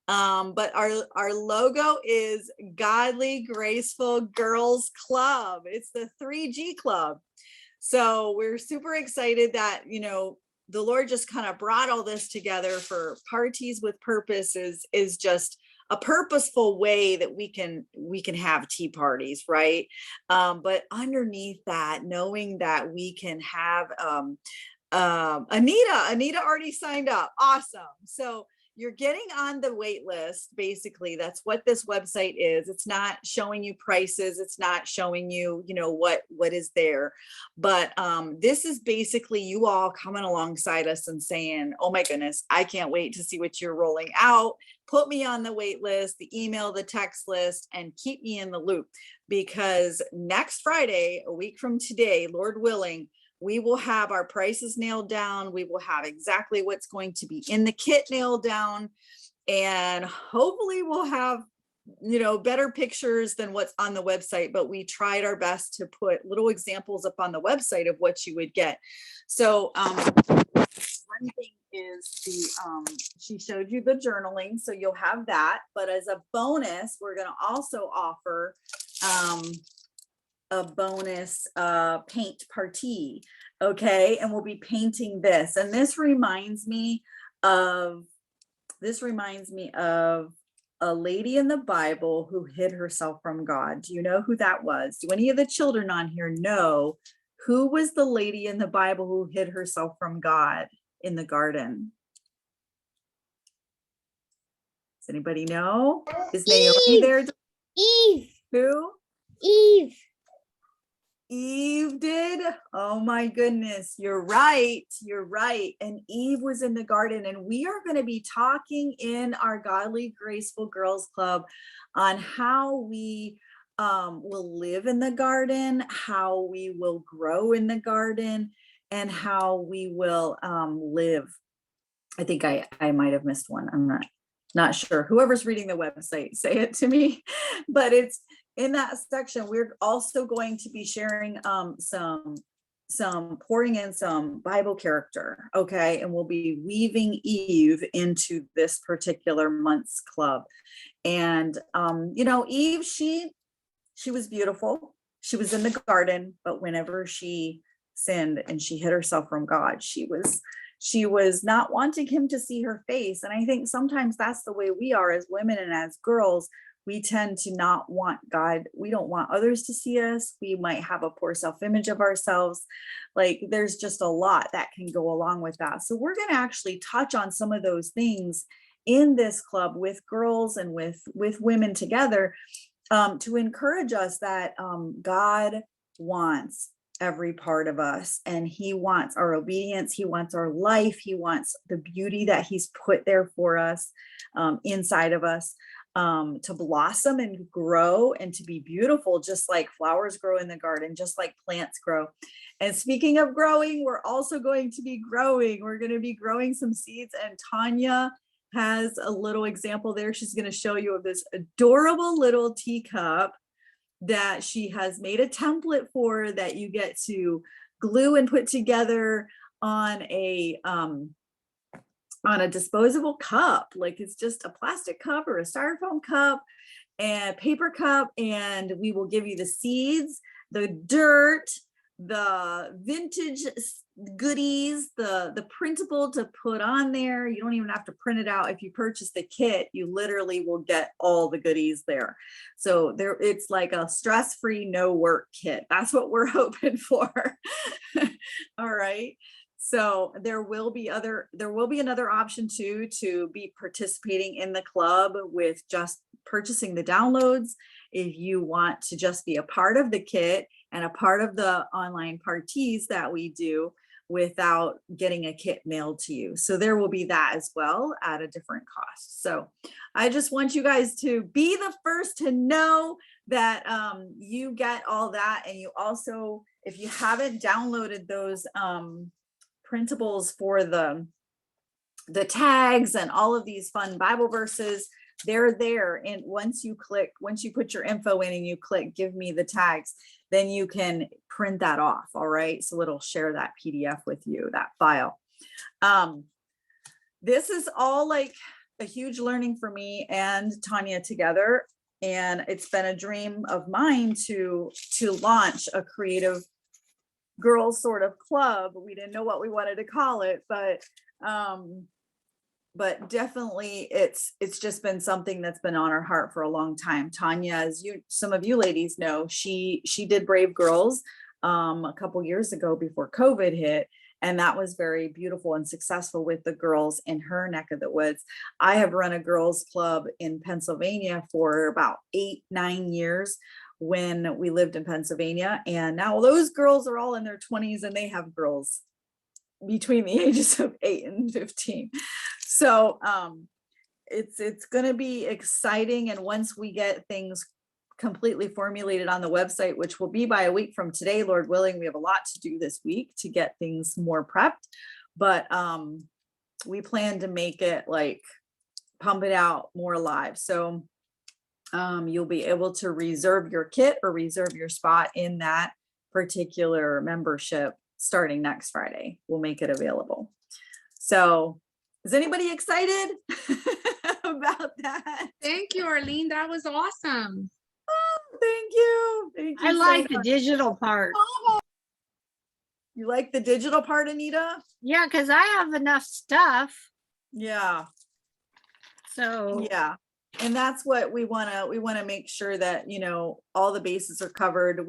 But our logo is Godly Graceful Girls Club. It's the 3G Club. So we're super excited that, the Lord just kind of brought all this together for Parties with Purpose is just a purposeful way that we can have tea parties, right? But underneath that, knowing that we can have Anita already signed up. Awesome. So you're getting on the wait list. Basically, that's what this website is. It's not showing you prices. It's not showing you, what is there. But this is basically you all coming alongside us and saying, oh my goodness, I can't wait to see what you're rolling out. Put me on the wait list, the email, the text list, and keep me in the loop. Because next Friday, a week from today, Lord willing, we will have our prices nailed down. We will have exactly what's going to be in the kit nailed down. And hopefully we'll have, better pictures than what's on the website. But we tried our best to put little examples up on the website of what you would get. So one thing is she showed you the journaling. So you'll have that. But as a bonus, we're going to also offer a bonus paint party. Okay, and we'll be painting this, and this reminds me of a lady in the Bible who hid herself from God. Do you know who that was? Do any of the children on here know who was the lady in the Bible who hid herself from God in the garden? Does anybody know? Is Naomi there? Eve. Who? Eve. Eve did. Oh my goodness. You're right. And Eve was in the garden, and we are going to be talking in our Godly Graceful Girls Club on how we will live in the garden, how we will grow in the garden, and how we will live. I think I might have missed one. I'm not sure. Whoever's reading the website, say it to me. But it's in that section. We're also going to be sharing some pouring in some Bible character. Okay. And we'll be weaving Eve into this particular month's club. And Eve, she was beautiful. She was in the garden, but whenever she sinned and she hid herself from God, she was not wanting him to see her face. And I think sometimes that's the way we are as women and as girls. we tend to not want God. We don't want others to see us. We might have a poor self-image of ourselves. Like there's just a lot that can go along with that. So we're going to actually touch on some of those things in this club with girls and with women together, to encourage us that God wants every part of us, and he wants our obedience. He wants our life. He wants the beauty that he's put there for us, inside of us, to blossom and grow and to be beautiful, just like flowers grow in the garden, just like plants grow. And speaking of growing, we're also going to be growing. We're going to be growing some seeds, and Tanya has a little example there. She's going to show you of this adorable little teacup that she has made a template for, that you get to glue and put together on a disposable cup. Like it's just a plastic cup or a styrofoam cup and paper cup, and we will give you the seeds, the dirt, the vintage goodies, the printable to put on there. You don't even have to print it out. If you purchase the kit, you literally will get all the goodies there. So there, it's like a stress-free, no work kit. That's what we're hoping for. All right. So there will be another option too, to be participating in the club with just purchasing the downloads. If you want to just be a part of the kit and a part of the online parties that we do without getting a kit mailed to you. So there will be that as well at a different cost. So I just want you guys to be the first to know that you get all that. And you also, if you haven't downloaded those printables for the tags and all of these fun Bible verses, they're there. And once you put your info in and you click give me the tags, then you can print that off. All right. So it'll share that PDF with you, that file. This is all like a huge learning for me and Tanya together. And it's been a dream of mine to launch a creative girls sort of club. We didn't know what we wanted to call it, but definitely it's just been something that's been on our heart for a long time. Tanya, as some of you ladies know, she did Brave Girls a couple years ago before COVID hit, and that was very beautiful and successful with the girls in her neck of the woods. I have run a girls club in Pennsylvania for about 8-9 years when we lived in Pennsylvania, and now those girls are all in their 20s and they have girls between the ages of 8 and 15. So it's going to be exciting. And once we get things completely formulated on the website, which will be by a week from today, Lord willing, we have a lot to do this week to get things more prepped. But we plan to make it like pump it out more live. So you'll be able to reserve your kit or reserve your spot in that particular membership starting next Friday. We'll make it available. So is anybody excited about that? Thank you, Arlene. That was awesome. Oh, thank you. Thank you. I so like the much. digital part. You like the digital part, Anita? Yeah, because I have enough stuff. Yeah. So Yeah. And that's what we want to make sure that, all the bases are covered.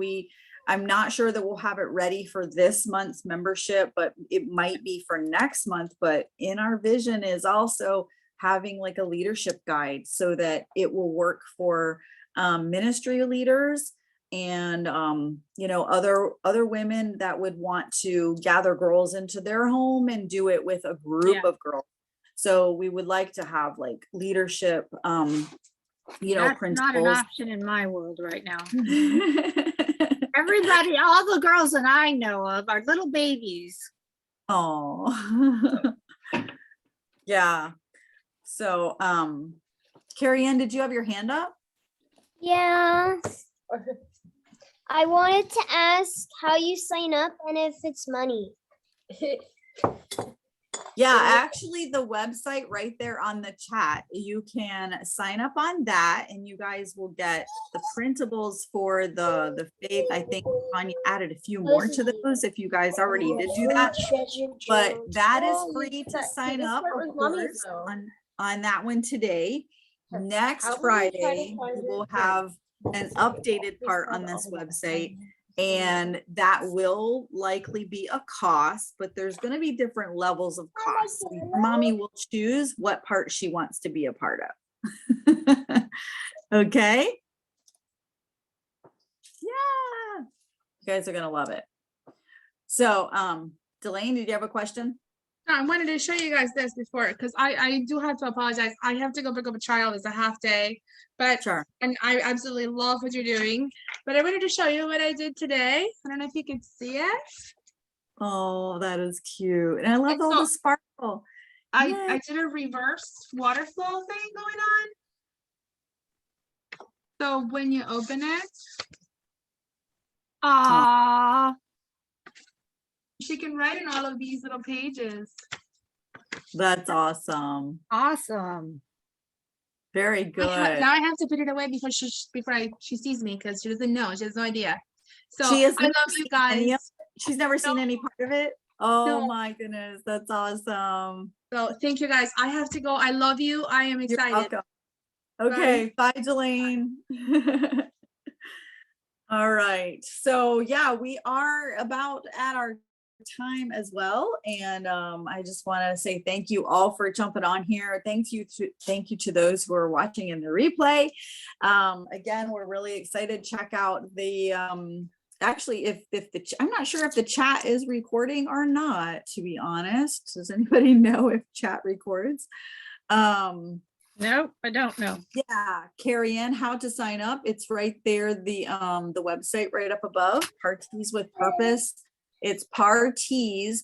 I'm not sure that we'll have it ready for this month's membership, but it might be for next month. But in our vision is also having like a leadership guide so that it will work for ministry leaders and, other women that would want to gather girls into their home and do it with a group of girls. So we would like to have like leadership, that's principles. not an option in my world right now. Everybody, all the girls that I know of are little babies. Oh, yeah. So, Carrie Ann, did you have your hand up? Yeah. I wanted to ask how you sign up and if it's money. Yeah, actually the website right there on the chat, you can sign up on that and you guys will get the printables for the faith. I think Tanya added a few more to those if you guys already did do that, but that is free to sign up, of course, on that one today. next Friday, we will have an updated part on this website. And that will likely be a cost, but there's going to be different levels of cost. So Mommy will choose what part she wants to be a part of. Okay. Yeah. You guys are going to love it. So, Delane, did you have a question? No, I wanted to show you guys this before because I do have to apologize. I have to go pick up a child. It's a half day, but Sure. and I absolutely love what you're doing. But I wanted to show you what I did today. I don't know if you can see it. Oh, that is cute. And I love And all so the sparkle. I Yay. did a reverse water flow thing going on. So when you open it, Ah, she can write in all of these little pages. That's awesome. awesome. Very good. Now I have to put it away before she sees me because she doesn't know. She has no idea. So She has I never love you seen any guys. of She's never seen No. any part of it. Oh No. my goodness, that's awesome. So thank you guys. I have to go. I love you. I am You're excited. welcome. Okay, bye, Delane. All right, so yeah, we are about at our time as well, and I just want to say thank you all for jumping on here. Thank you to those who are watching in the replay. Again, we're really excited. Check out the actually, if I'm not sure if the chat is recording or not, to be honest. Does anybody know if chat records? Nope, I don't know. Yeah, Carrie Ann, how to sign up. It's right there, the website right up above, Parties with Purpose. It's Parties,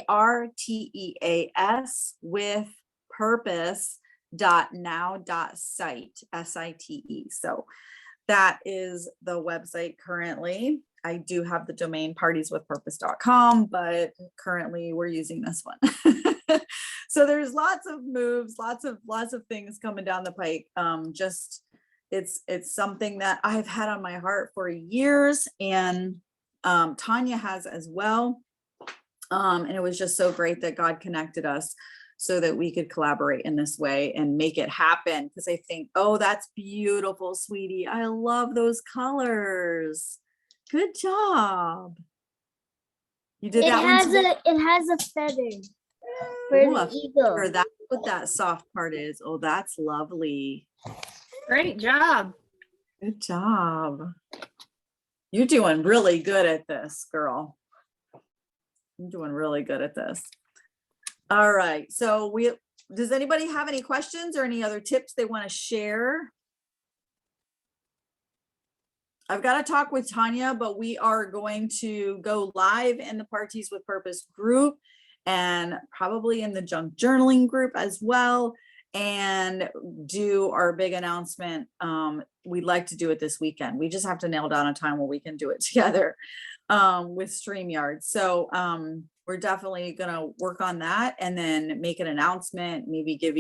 PARTEAS with purpose.now.site, SITE. So that is the website currently. I do have the domain partieswithpurpose.com, but currently we're using this one. So there's lots of moves, lots of things coming down the pike. Just it's something that I've had on my heart for years, and Tanya has as well. And it was just so great that God connected us so that we could collaborate in this way and make it happen. Because I think, oh, that's beautiful, sweetie. I love those colors. Good job. You did that one today? It has a feather for Ooh, the a eagle. feather. That's what that soft part is. Oh, that's lovely. Great job. Good job. You're doing really good at this, girl. You're doing really good at this. All right. So does anybody have any questions or any other tips they want to share? I've got to talk with Tanya, but we are going to go live in the Parties with Purpose group and probably in the junk journaling group as well, and do our big announcement. We'd like to do it this weekend. We just have to nail down a time where we can do it together with StreamYard. So we're definitely going to work on that and then make an announcement, maybe give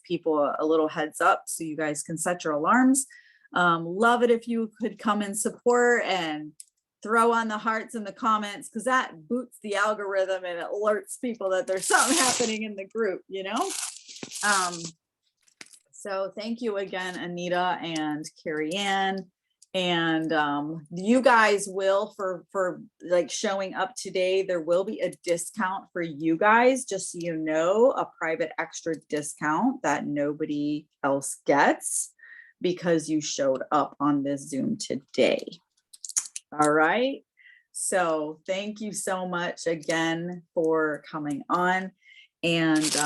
people a little heads up so you guys can set your alarms. Love it if you could come and support and throw on the hearts in the comments, because that boots the algorithm and it alerts people that there's something happening in the group, you know? So thank you again, Anita and Carrie Ann. And you guys will, for like showing up today, there will be a discount for you guys, just so you know, a private extra discount that nobody else gets because you showed up on this Zoom today. All right. So thank you so much again for coming on. And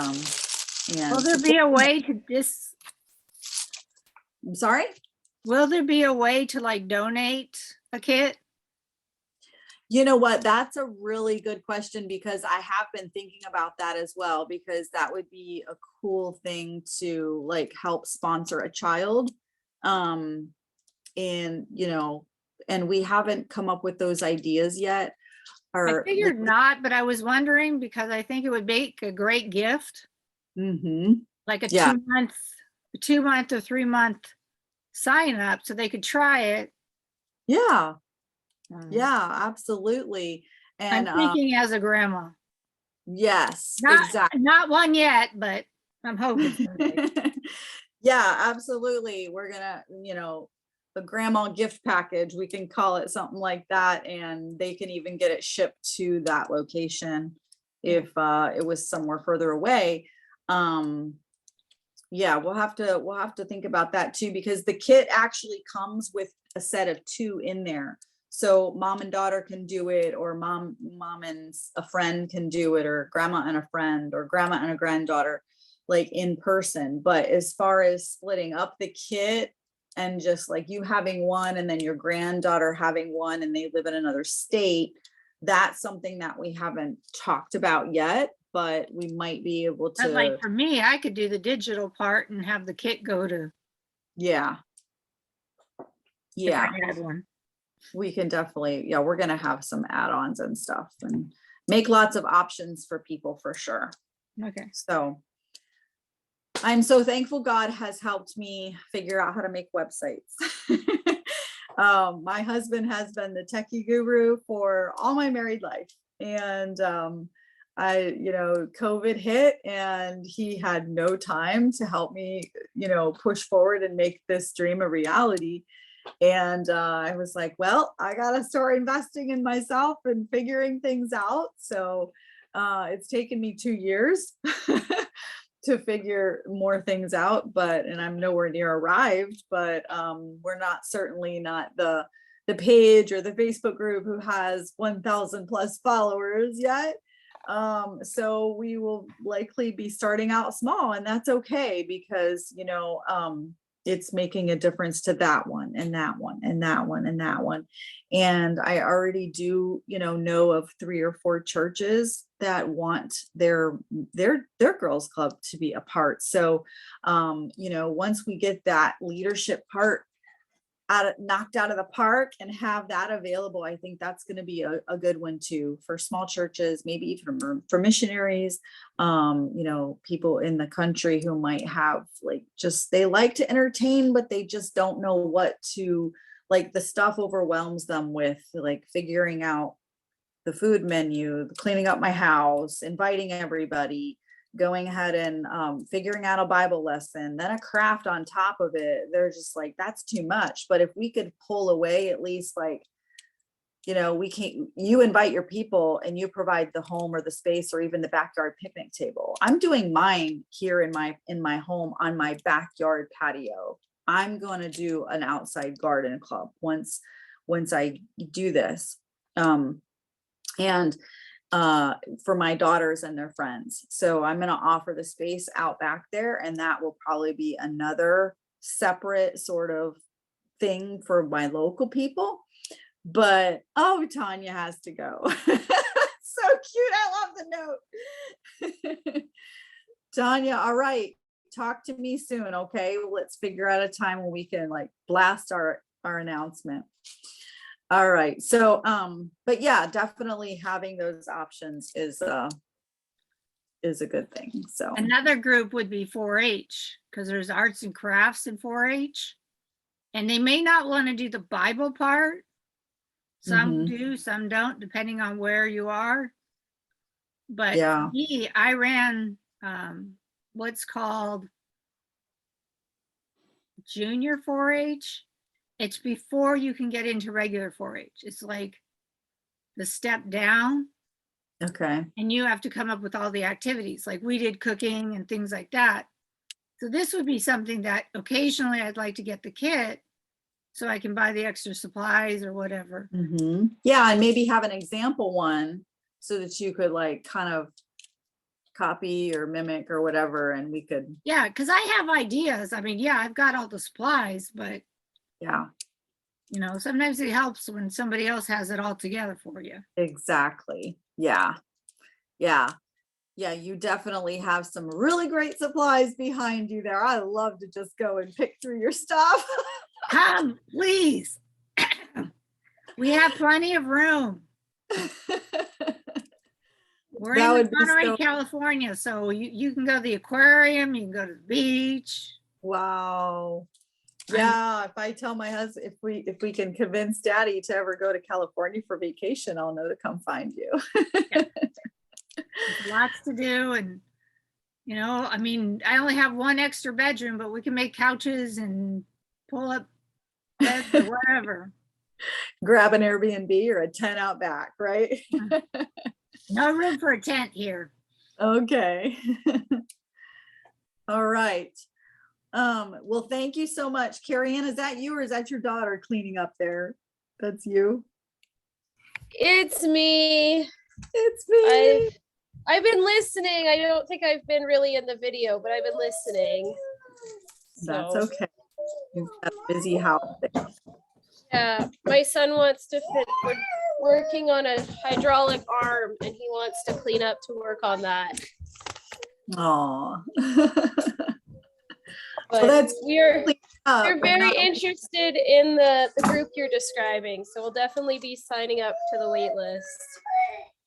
Will there be a way to I'm sorry? will there be a way to like donate a kit? You know what? That's a really good question, because I have been thinking about that as well, because that would be a cool thing to like help sponsor a child. And, you know, and we haven't come up with those ideas yet. I figured not, but I was wondering because I think it would make a great gift, like a Yeah. 2-month or 3-month sign up so they could try it. Yeah. Yeah, absolutely. And I'm thinking as a grandma. yes, Not, exactly. not one yet, but I'm hoping someday. Yeah, absolutely. We're gonna, you know, the grandma gift package, we can call it something like that, and they can even get it shipped to that location if it was somewhere further away. Um, yeah, we'll have to think about that too, because the kit actually comes with a set of 2 in there. So mom and daughter can do it, or mom and a friend can do it, or grandma and a friend, or grandma and a granddaughter, like in person. But as far as splitting up the kit and just like you having one and then your granddaughter having one and they live in another state, that's something that we haven't talked about yet, but we might be able But to. like for me, I could do the digital part and have the kit go to, Yeah. if Yeah, I had one. we can definitely, yeah, we're gonna have some add-ons and stuff and make lots of options for people for sure. Okay. So I'm so thankful God has helped me figure out how to make websites. My husband has been the techie guru for all my married life. And COVID hit and he had no time to help me, push forward and make this dream a reality. And I was like, well, I gotta start investing in myself and figuring things out. So it's taken me 2 years to figure more things out, and I'm nowhere near arrived, but we're certainly not the page or the Facebook group who has 1,000 plus followers yet. So we will likely be starting out small, and that's okay, because it's making a difference to that one and that one and that one and that one. And I already do, know of 3 or 4 churches that want their girls club to be a part. So, once we get that leadership part knocked out of the park and have that available, I think that's going to be a good one too, for small churches, maybe even for missionaries, people in the country who might have they like to entertain, but they just don't know what to, the stuff overwhelms them with figuring out the food menu, cleaning up my house, inviting everybody, going ahead and figuring out a Bible lesson, then a craft on top of it. They're just that's too much. But if we could pull away at least you invite your people and you provide the home or the space or even the backyard picnic table. I'm doing mine here in my home on my backyard patio. I'm going to do an outside garden club once I do this. And for my daughters and their friends. So I'm going to offer the space out back there, and that will probably be another separate sort of thing for my local people. But Tanya has to go. So cute. I love the note. Tanya, all right. Talk to me soon. Okay. Let's figure out a time when we can blast our announcement. All right. So, but yeah, definitely having those options is a good thing. So Another group would be 4-H, because there's arts and crafts in 4-H. And they may not want to do the Bible part. Some do, some don't, depending on where you are. But yeah, I ran what's called junior 4-H. It's before you can get into regular 4-H. It's like the step down. okay. And you have to come up with all the activities. Like we did cooking and things like that. So this would be something that occasionally I'd like to get the kit so I can buy the extra supplies or whatever. Yeah, and maybe have an example one so that you could kind of copy or mimic or whatever, and we could. Yeah, because I have ideas. I mean, yeah, I've got all the supplies, but yeah, sometimes it helps when somebody else has it all together for you. exactly. Yeah. You definitely have some really great supplies behind you there. I love to just go and pick through your stuff. Come, please. We have plenty of room. We're in Monterey, California, so you can go to the aquarium, you can go to the beach. Wow. Yeah, if I tell my husband, if we can convince Daddy to ever go to California for vacation, I'll know to come find you. Lots to do, and You know, I mean, I only have one extra bedroom, but we can make couches and pull up beds or whatever. Grab an Airbnb or a tent out back, right? No room for a tent here. Okay. All right. Well, thank you so much. Carrie Ann, is that you or is that your daughter cleaning up there? That's you. It's me. It's me. I've been listening. I don't think I've been really in the video, but I've been listening. That's So, okay. You've got a busy house. yeah, my son wants to we're working on a hydraulic arm and he wants to clean up to work on that. Aw. But Well, that's we're up. very Now- interested in the group you're describing. So we'll definitely be signing up to the wait list.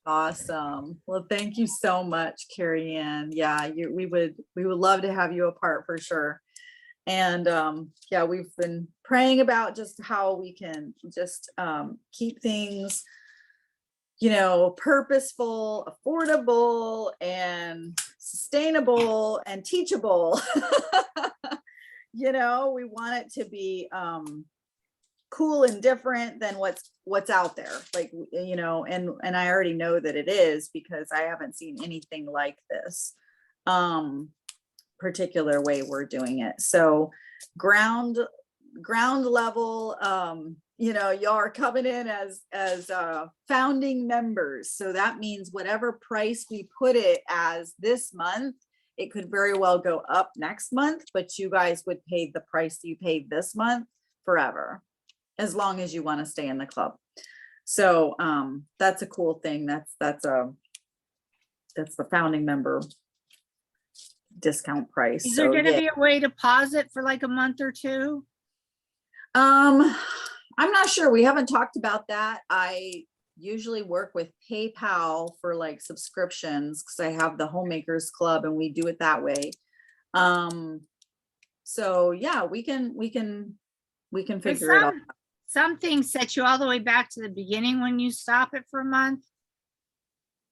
Awesome. Well, thank you so much, Carrie Ann. Yeah, we would love to have you a part for sure. And yeah, we've been praying about just how we can just keep things, you know, purposeful, affordable, and sustainable and teachable. You know, we want it to be cool and different than what's out there, like, you know, and I already know that it is because I haven't seen anything like this particular way we're doing it. So ground level, you know, y'all are coming in as founding members, so that means whatever price we put it as this month, it could very well go up next month, but you guys would pay the price you paid this month forever, as long as you want to stay in the club. So that's a cool thing. That's the founding member discount price. Is there So, gonna yeah. be a way to pause it for like a month or two? I'm not sure. We haven't talked about that. I usually work with PayPal for like subscriptions because I have the Homemakers Club and we do it that way. So yeah, we can But figure it out. some things set you all the way back to the beginning when you stop it for a month.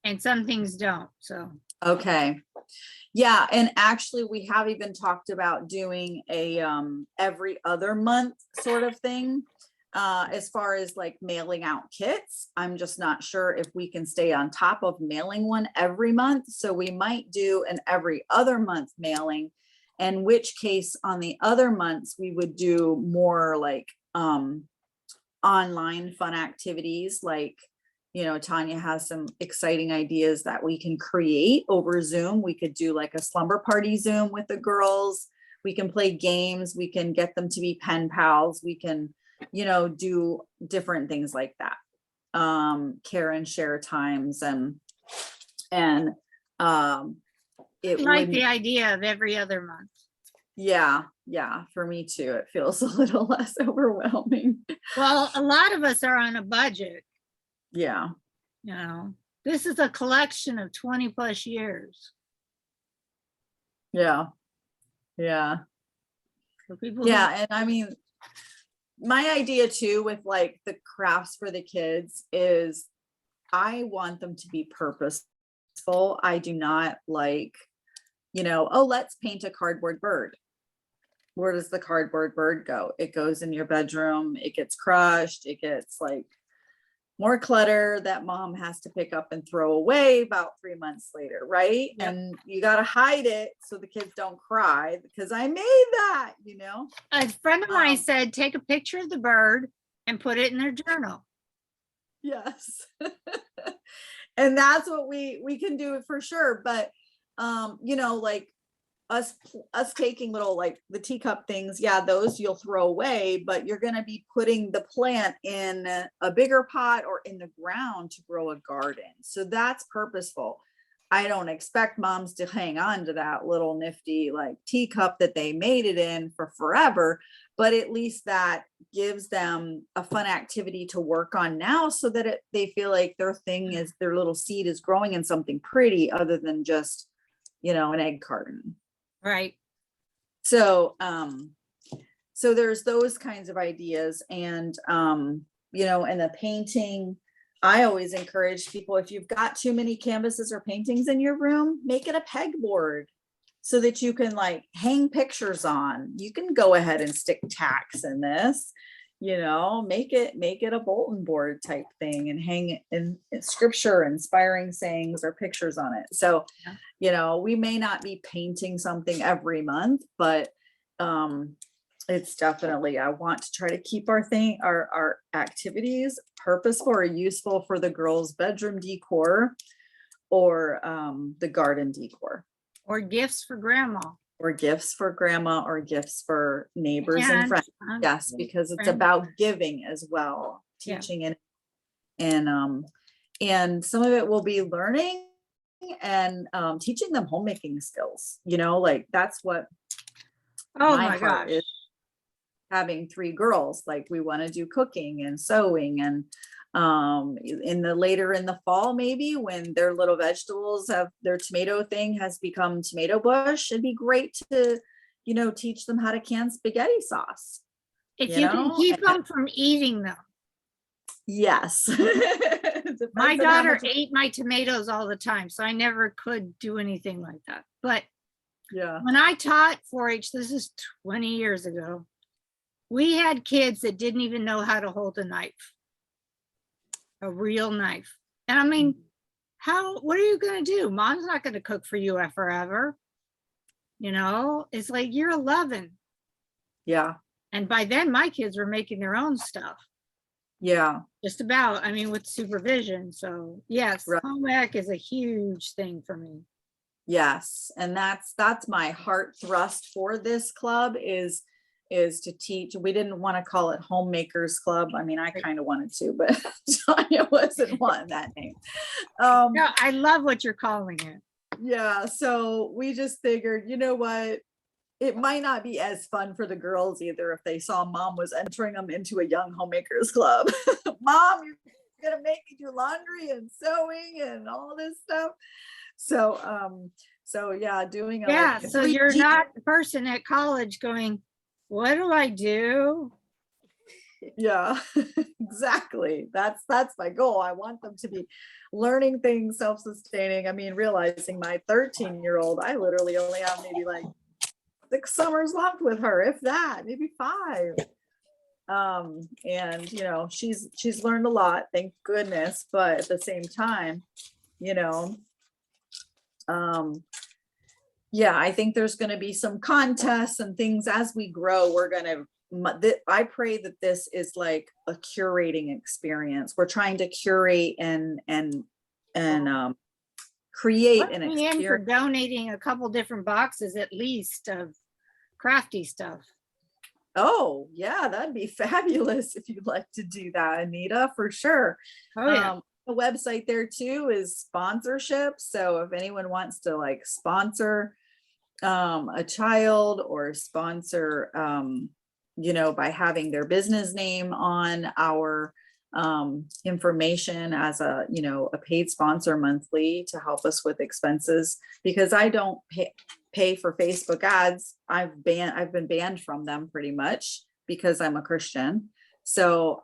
And some things don't, so. Okay. Yeah, and actually we have even talked about doing a every other month sort of thing. As far as like mailing out kits, I'm just not sure if we can stay on top of mailing one every month. So we might do an every other month mailing, in which case on the other months, we would do more like online fun activities. Like, you know, Tanya has some exciting ideas that we can create over Zoom. We could do like a slumber party Zoom with the girls. We can play games. We can get them to be pen pals. We can, you know, do different things like that. Care and share times and it I like the wouldn't- idea of every other month. yeah, for me too. It feels a little less overwhelming. Well, a lot of us are on a budget, Yeah. you know. This is a collection of 20 plus years. Yeah. For people who- Yeah, and I mean, my idea too with like the crafts for the kids is I want them to be purposeful. I do not like, you know, oh, let's paint a cardboard bird. Where does the cardboard bird go? It goes in your bedroom, it gets crushed, it gets like more clutter that mom has to pick up and throw away about 3 months later, right? Yep. And you got to hide it so the kids don't cry because I made that, you know? A friend of mine Um, said, take a picture of the bird and put it in their journal. Yes. And that's what we can do it for sure. But you know, like us taking little like the teacup things, yeah, those you'll throw away, but you're gonna be putting the plant in a bigger pot or in the ground to grow a garden. So that's purposeful. I don't expect moms to hang on to that little nifty like teacup that they made it in for forever, but at least that gives them a fun activity to work on now so that they feel like their thing is their little seed is growing in something pretty other than just, you know, an egg carton. Right. So so there's those kinds of ideas. And you know, and the painting, I always encourage people, if you've got too many canvases or paintings in your room, make it a pegboard. so that you can like hang pictures on. You can go ahead and stick tacks in this, make it a bulletin board type thing and hang it in scripture, inspiring sayings or pictures on it. So, we may not be painting something every month, but it's definitely, I want to try to keep our activities purposeful or useful for the girls' bedroom decor or the garden decor. Or gifts for grandma. Or gifts for grandma or gifts for neighbors and friends. Yes, because it's about giving as well, teaching and some of it will be learning and teaching them homemaking skills, like that's what my heart gosh. is. Having 3 girls, like we want to do cooking and sewing and later in the fall, maybe when their little vegetables have their tomato thing has become tomato bush, it'd be great to, teach them how to can spaghetti sauce. If you can keep them from eating them. Yes. My daughter ate my tomatoes all the time, so I never could do anything like that. But when I taught 4-H, this is 20 years ago, we had kids that didn't even know how to hold a knife. A real knife. And I mean, what are you going to do? Mom's not going to cook for you forever. It's like you're 11. Yeah. And by then my kids were making their own stuff. Yeah. Just about, with supervision. So yes, home ec is a huge thing for me. Yes. And that's my heart thrust for this club is to teach. We didn't want to call it Homemakers Club. I mean, I kind of wanted to, but Tanya wasn't wanting that name. No, I love what you're calling it. Yeah. So we just figured, you know what? It might not be as fun for the girls either if they saw mom was entering them into a young homemakers club. Mom, you're going to make me do laundry and sewing and all this stuff. So yeah, doing so you're not the person at college going, what do I do? Yeah, exactly. That's my goal. I want them to be learning things, self-sustaining. I mean, realizing my 13-year-old, I literally only have maybe like 6 summers left with her, if that, maybe 5. And she's learned a lot, thank goodness. But at the same time, I think there's going to be some contests and things as we grow. We're going to, I pray that this is like a curating experience. We're trying to curate and create an experience. For donating a couple different boxes at least of crafty stuff. Oh yeah, that'd be fabulous if you'd like to do that, Anita, for sure. Oh yeah. The website there too is sponsorship. So if anyone wants to like sponsor a child or sponsor, by having their business name on our information as a paid sponsor monthly to help us with expenses, because I don't pay for Facebook ads. I've been banned from them pretty much because I'm a Christian. So,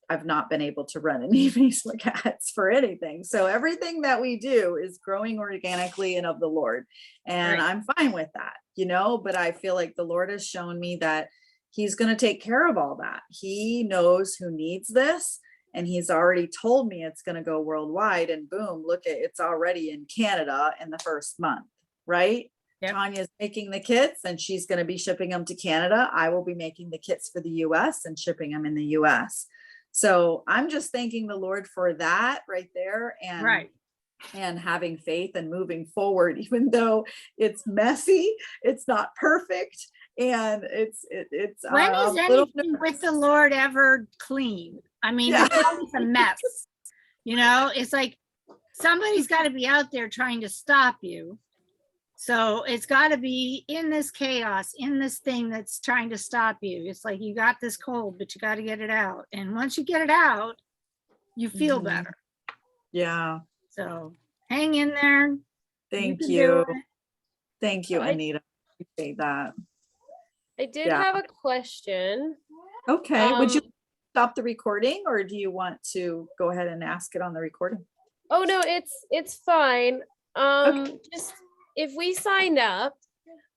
I've not been able to run any Facebook ads for anything. So everything that we do is growing organically and of the Lord. And I'm fine with that, but I feel like the Lord has shown me that he's going to take care of all that. He knows who needs this. And he's already told me it's going to go worldwide, and boom, look at it's already in Canada in the first month, right? Yep. Tanya's making the kits and she's going to be shipping them to Canada. I will be making the kits for the US and shipping them in the US. So I'm just thanking the Lord for that right there. And having faith and moving forward, even though it's messy, it's not perfect. And it's when is anything with the Lord ever clean? I mean, it's always a mess. It's like somebody's got to be out there trying to stop you. So it's got to be in this chaos, in this thing that's trying to stop you. It's like you got this cold, but you got to get it out. And once you get it out, you feel better. Yeah. So hang in there. Thank you. Thank you, Anita. I appreciate that. I did have a question. Okay. Would you stop the recording, or do you want to go ahead and ask it on the recording? Oh no, it's fine. Okay. Just if we signed up,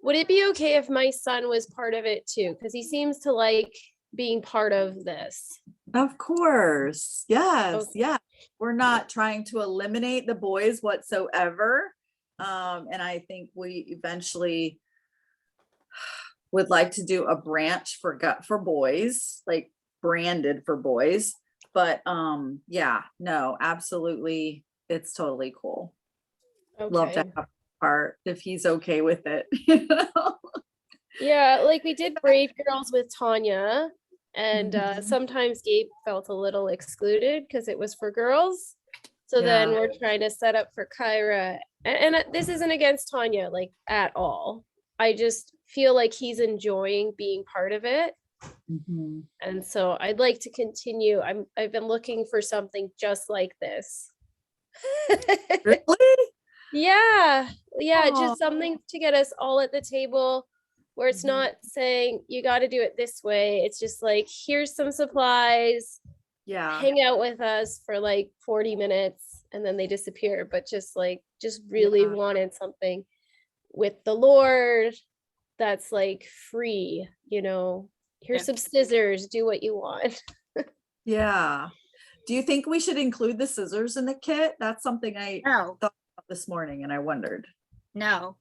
would it be okay if my son was part of it too? Because he seems to like being part of this. Of course. Yes. Okay. Yeah. We're not trying to eliminate the boys whatsoever. And I think we eventually would like to do a branch for boys, like branded for boys. But yeah, no, absolutely. It's totally cool. Love to Okay. have part if he's okay with it. You know? Yeah, like we did Brave Girls with Tanya, and Mhm. sometimes Gabe felt a little excluded because it was for girls. So then Yeah. we're trying to set up for Kyra, and this isn't against Tanya like at all. I just feel like he's enjoying being part of it, Mhm. and so I'd like to continue. I've been looking for something just like this. Really? Yeah, Aw. just something to get us all at the table where it's Mhm. not saying you got to do it this way. It's just like, here's some supplies, Yeah. hang out with us for like 40 minutes and then they disappear. But just really Yeah. wanted something with the Lord that's like free, here's some scissors, do what you want. Yeah. Do you think we should include the scissors in the kit? That's something I No, thought about this morning and I wondered. no.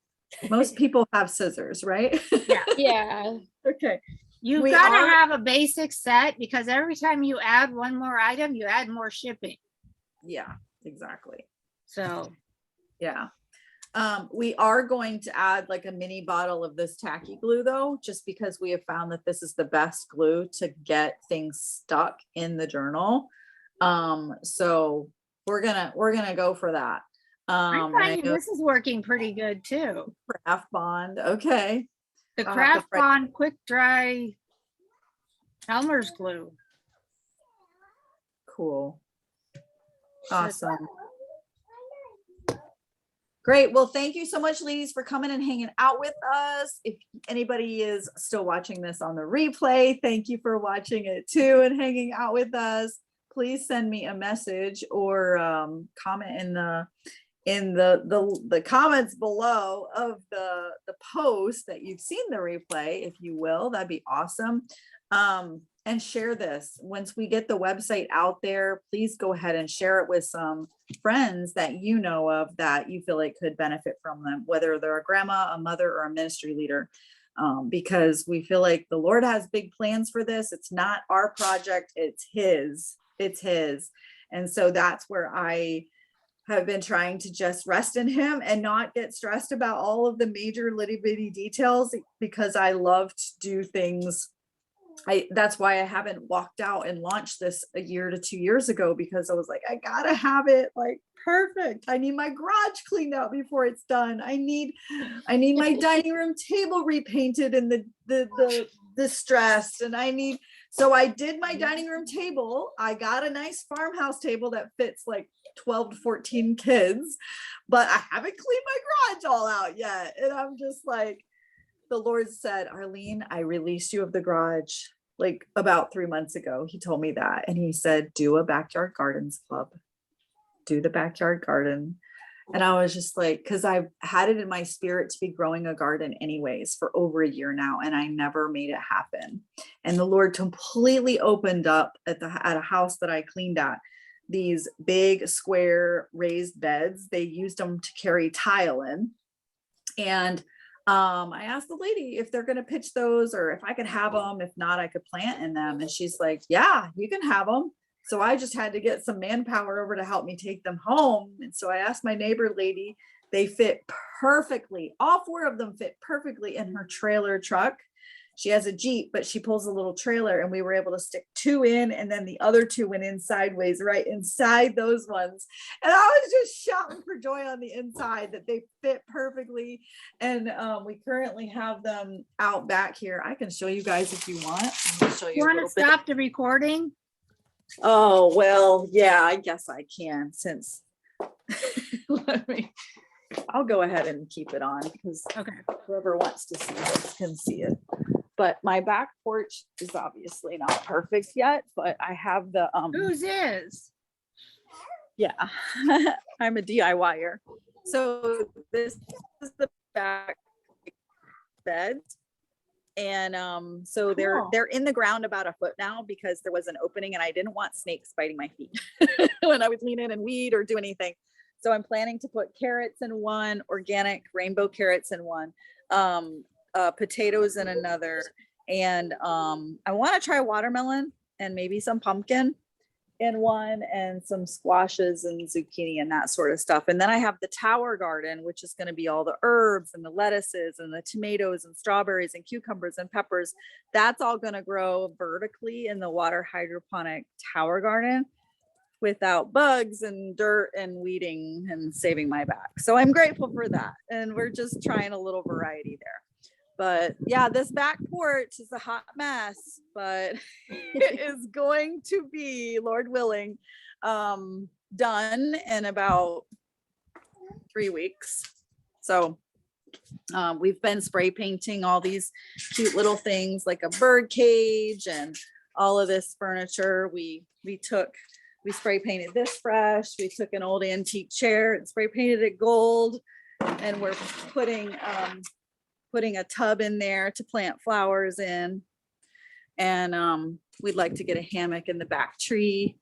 Most people have scissors, right? Yeah. Yeah. Okay. You've We got to are- have a basic set because every time you add one more item, you add more shipping. Yeah, exactly. So Yeah. We are going to add like a mini bottle of this tacky glue though, just because we have found that this is the best glue to get things stuck in the journal. So we're gonna go for that. I'm And I finding know this is working pretty good too. craft bond. Okay. The I'll have to Craft write- Bond Quick Dry Elmer's glue. Cool. So- Awesome. Great. Well, thank you so much, ladies, for coming and hanging out with us. If anybody is still watching this on the replay, thank you for watching it too and hanging out with us. Please send me a message or comment in the comments below of the post that you've seen the replay, if you will. That'd be awesome. And share this. Once we get the website out there, please go ahead and share it with some friends that you know of that you feel like could benefit from them, whether they're a grandma, a mother, or a ministry leader. Because we feel like the Lord has big plans for this. It's not our project, it's his. And so that's where I have been trying to just rest in him and not get stressed about all of the major litty bitty details, because I love to do things. That's why I haven't walked out and launched this a year to 2 years ago, because I was like, I gotta have it like perfect. I need my garage cleaned out before it's done. I need my dining room table repainted and the distressed. And so I did my dining room table. I got a nice farmhouse table that fits like 12 to 14 kids, but I haven't cleaned my garage all out yet. And I'm just like, the Lord said, Arlene, I released you of the garage like about 3 months ago. He told me that. And he said, do a backyard gardens club, do the backyard garden. And I was just like, because I've had it in my spirit to be growing a garden anyways for over a year now, and I never made it happen. And the Lord completely opened up at a house that I cleaned at, these big square raised beds. They used them to carry tile in. And I asked the lady if they're going to pitch those or if I could have them. If not, I could plant in them. And she's like, yeah, you can have them. So I just had to get some manpower over to help me take them home. And so I asked my neighbor lady, they fit perfectly. All 4 of them fit perfectly in her trailer truck. She has a Jeep, but she pulls a little trailer, and we were able to stick 2 in, and then the other 2 went in sideways right inside those ones. And I was just shouting for joy on the inside that they fit perfectly. And we currently have them out back here. I can show you guys if you want. I'll show You you a want to little bit. stop the recording? Oh, well, yeah, I guess I can, since I'll go ahead and keep it on, because Okay. whoever wants to see this can see it. But my back porch is obviously not perfect yet, but I have Whose is? yeah, I'm a DIYer. So this is the back bed. And so Cool. they're in the ground about a foot now because there was an opening and I didn't want snakes biting my feet when I would lean in and weed or do anything. So I'm planning to put carrots in one, organic rainbow carrots in one, potatoes in another, and I want to try watermelon and maybe some pumpkin in one, and some squashes and zucchini and that sort of stuff. And then I have the tower garden, which is going to be all the herbs and the lettuces and the tomatoes and strawberries and cucumbers and peppers. That's all going to grow vertically in the water hydroponic tower garden without bugs and dirt and weeding and saving my back. So I'm grateful for that. And we're just trying a little variety there. But yeah, this back porch is a hot mess, but it is going to be, Lord willing, done in about 3 weeks. So we've been spray painting all these cute little things like a bird cage and all of this furniture. We spray painted this fresh. We took an old antique chair and spray painted it gold. And we're putting a tub in there to plant flowers in. And we'd like to get a hammock in the back tree.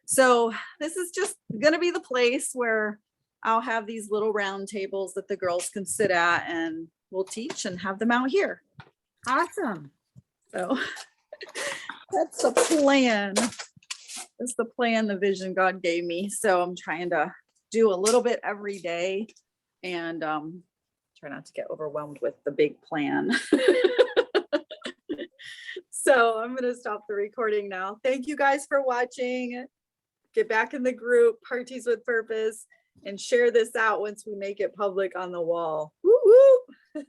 So this is just gonna be the place where I'll have these little round tables that the girls can sit at and we'll teach and have them out here. Awesome. So that's the plan. That's the plan, the vision God gave me. So I'm trying to do a little bit every day and try not to get overwhelmed with the big plan. So I'm going to stop the recording now. Thank you guys for watching. Get back in the group, Parties with Purpose, and share this out once we make it public on the wall. Woo woo.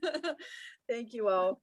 Thank you all.